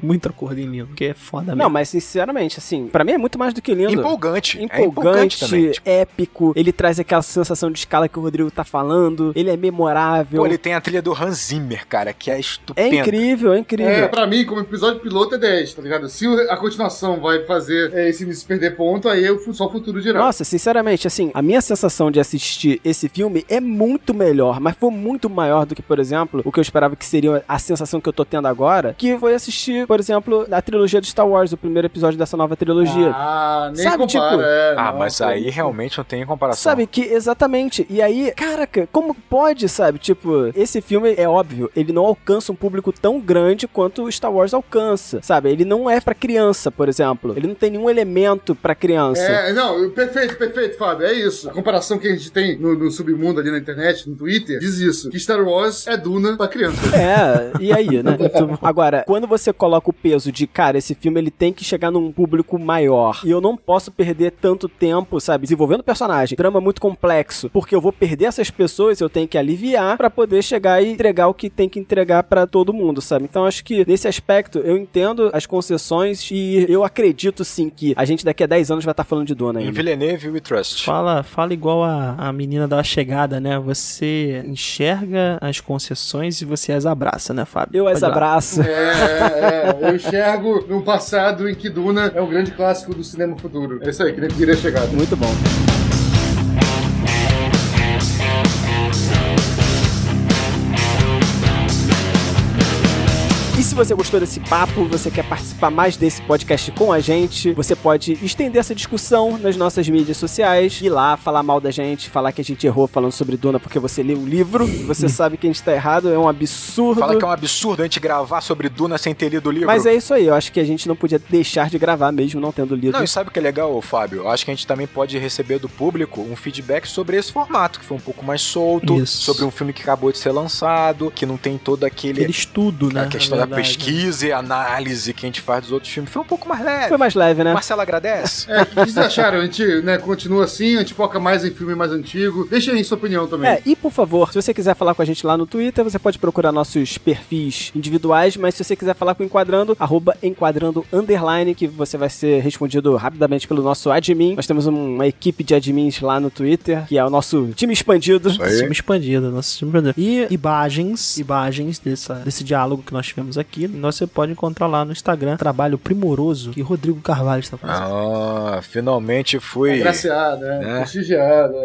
muito acordo em Lindo, que é foda mesmo. Não, mas sinceramente, assim, pra mim é muito mais do que lindo. Empolgante. É empolgante também. Épico, ele traz aquela sensação de escala que o Rodrigo tá falando, ele é memorável. Pô, ele tem a trilha do Hans Zimmer, cara, que é estupenda. É incrível, é incrível. Pra mim, como episódio piloto é 10, tá ligado? Se a continuação vai fazer esse início perder ponto, aí só o futuro dirá. Nossa, sinceramente, assim, a minha sensação de assistir esse filme é muito melhor, mas foi muito maior do que, por exemplo, o que eu esperava que seria a sensação que eu tô tendo agora, que foi assistir, por exemplo, exemplo, a trilogia do Star Wars, o primeiro episódio dessa nova trilogia. Nem Sabe, compara, tipo, Mas aí realmente não tem comparação. Sabe que, exatamente, e aí, caraca, como pode, sabe, tipo, esse filme, é óbvio, ele não alcança um público tão grande quanto o Star Wars alcança, sabe, ele não é pra criança, por exemplo, ele não tem nenhum elemento pra criança. Perfeito, Fábio, é isso. A comparação que a gente tem no submundo ali na internet, no Twitter, diz isso, que Star Wars é Duna pra criança. E aí, né? Agora, quando você coloca o peso de, cara, esse filme ele tem que chegar num público maior, e eu não posso perder tanto tempo, sabe, desenvolvendo o personagem, drama muito complexo, porque eu vou perder essas pessoas, eu tenho que aliviar pra poder chegar e entregar o que tem que entregar pra todo mundo, sabe? Então acho que nesse aspecto eu entendo as concessões e eu acredito sim que a gente daqui a 10 anos vai estar falando de Duna ainda. Em Villeneuve we trust. Fala igual a menina da chegada, né? Você enxerga as concessões e você as abraça, né, Fábio? Eu as abraço. Eu enxergo num passado em que Duna é um grande clássico do cinema futuro. É isso aí, que nem diria chegada. Muito bom. E se você gostou desse papo, você quer participar mais desse podcast com a gente, você pode estender essa discussão nas nossas mídias sociais, ir lá, falar mal da gente, falar que a gente errou falando sobre Duna porque você leu o livro, você sabe que a gente tá errado, é um absurdo. Fala que é um absurdo a gente gravar sobre Duna sem ter lido o livro. Mas é isso aí, eu acho que a gente não podia deixar de gravar mesmo não tendo lido. Não, e sabe o que é legal, Fábio? Eu acho que a gente também pode receber do público um feedback sobre esse formato, que foi um pouco mais solto, Isso. sobre um filme que acabou de ser lançado, que não tem todo aquele estudo, né? a questão da pesquisa e análise que a gente faz dos outros filmes. Foi um pouco mais leve. Foi mais leve, né? Marcelo agradece. O que vocês acharam? A gente continua assim, a gente foca mais em filme mais antigo. Deixa aí sua opinião também. E por favor, se você quiser falar com a gente lá no Twitter, você pode procurar nossos perfis individuais, mas se você quiser falar com o Enquadrando, @enquadrando_, que você vai ser respondido rapidamente pelo nosso admin. Nós temos uma equipe de admins lá no Twitter, que é o nosso time expandido. Time expandido, nosso time expandido. E imagens desse diálogo que nós tivemos aqui, você pode encontrar lá no Instagram, trabalho primoroso que Rodrigo Carvalho está fazendo. Finalmente fui... Agraciado,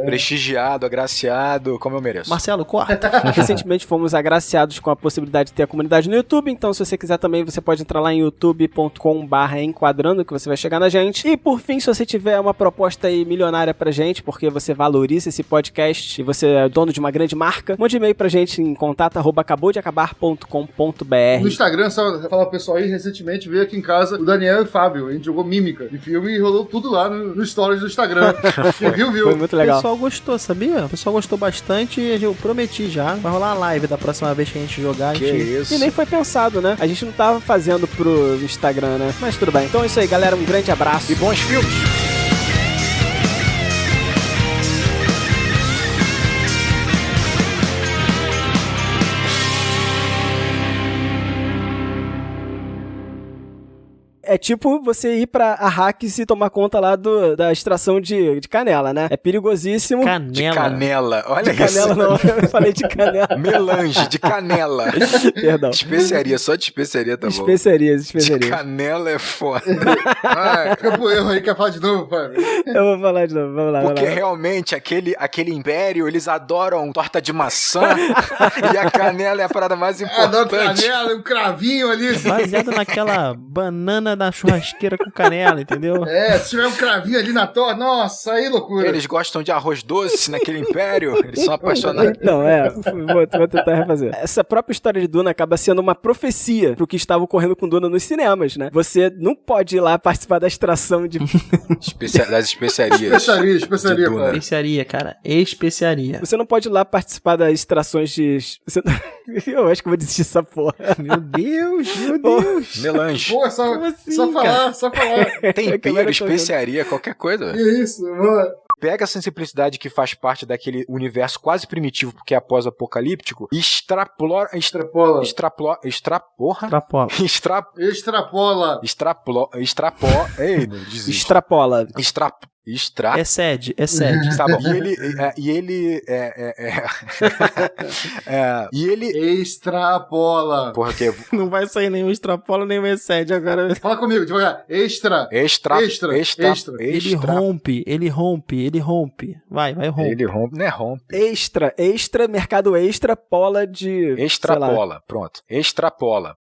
Prestigiado, agraciado, como eu mereço. Marcelo, corta. Recentemente fomos agraciados com a possibilidade de ter a comunidade no YouTube, então se você quiser também, você pode entrar lá em youtube.com/enquadrando, que você vai chegar na gente. E por fim, se você tiver uma proposta aí milionária pra gente, porque você valoriza esse podcast e você é dono de uma grande marca, mande e-mail pra gente em contato@acaboudeacabar.com.br. No Instagram, só falar pro pessoal aí, recentemente veio aqui em casa o Daniel e o Fábio. A gente jogou mímica de filme e rolou tudo lá no stories do Instagram. Quem viu. Foi muito O legal. pessoal gostou, sabia? O pessoal gostou bastante e eu prometi já. Vai rolar a live da próxima vez que a gente jogar. Que isso. E nem foi pensado, né? A gente não tava fazendo pro Instagram, né? Mas tudo bem. Então é isso aí, galera. Um grande abraço. E bons filmes. É tipo você ir pra Arrakis e tomar conta lá da extração de canela, né? É perigosíssimo. De canela. Olha De canela isso. não, eu falei de canela. Melange, de canela. Perdão. Especiaria, só de especiaria tá bom. Especiarias. De canela é foda. Fica pro erro aí, quer falar de novo, Fábio? Eu vou falar de novo, vamos lá. Porque realmente aquele império, eles adoram torta de maçã e a canela é a parada mais Adoro importante. canela, um cravinho ali. Baseado naquela banana da churrasqueira com canela, entendeu? Se tiver um cravinho ali na torta, nossa, aí loucura. Eles gostam de arroz doce naquele império, eles são apaixonados. Então, vou tentar refazer. Essa própria história de Duna acaba sendo uma profecia pro que estava ocorrendo com Duna nos cinemas, né? Você não pode ir lá participar da extração de... Das especiarias. Especiaria, de Duna. Fábio. Especiaria, cara. Especiaria. Você não pode ir lá participar das extrações de... Eu acho que eu vou desistir dessa porra. Meu Deus, meu Deus. Melange. Pô, só falar. Tempero, especiaria, qualquer coisa. Que isso, mano. Pega essa simplicidade que faz parte daquele universo quase primitivo, porque é após-apocalíptico, e Extrapola. Ei, não desisto. Extrapola. Excede. Tá bom. E ele Extrapola. porra, que é... Não vai sair nenhum extrapola, nem um excede agora. Fala comigo, devagar. Extra. Ele rompe. Vai, rompe. Ele rompe, não é rompe. Extra, mercado extra, pola de... Extrapola, pronto. Extrapola.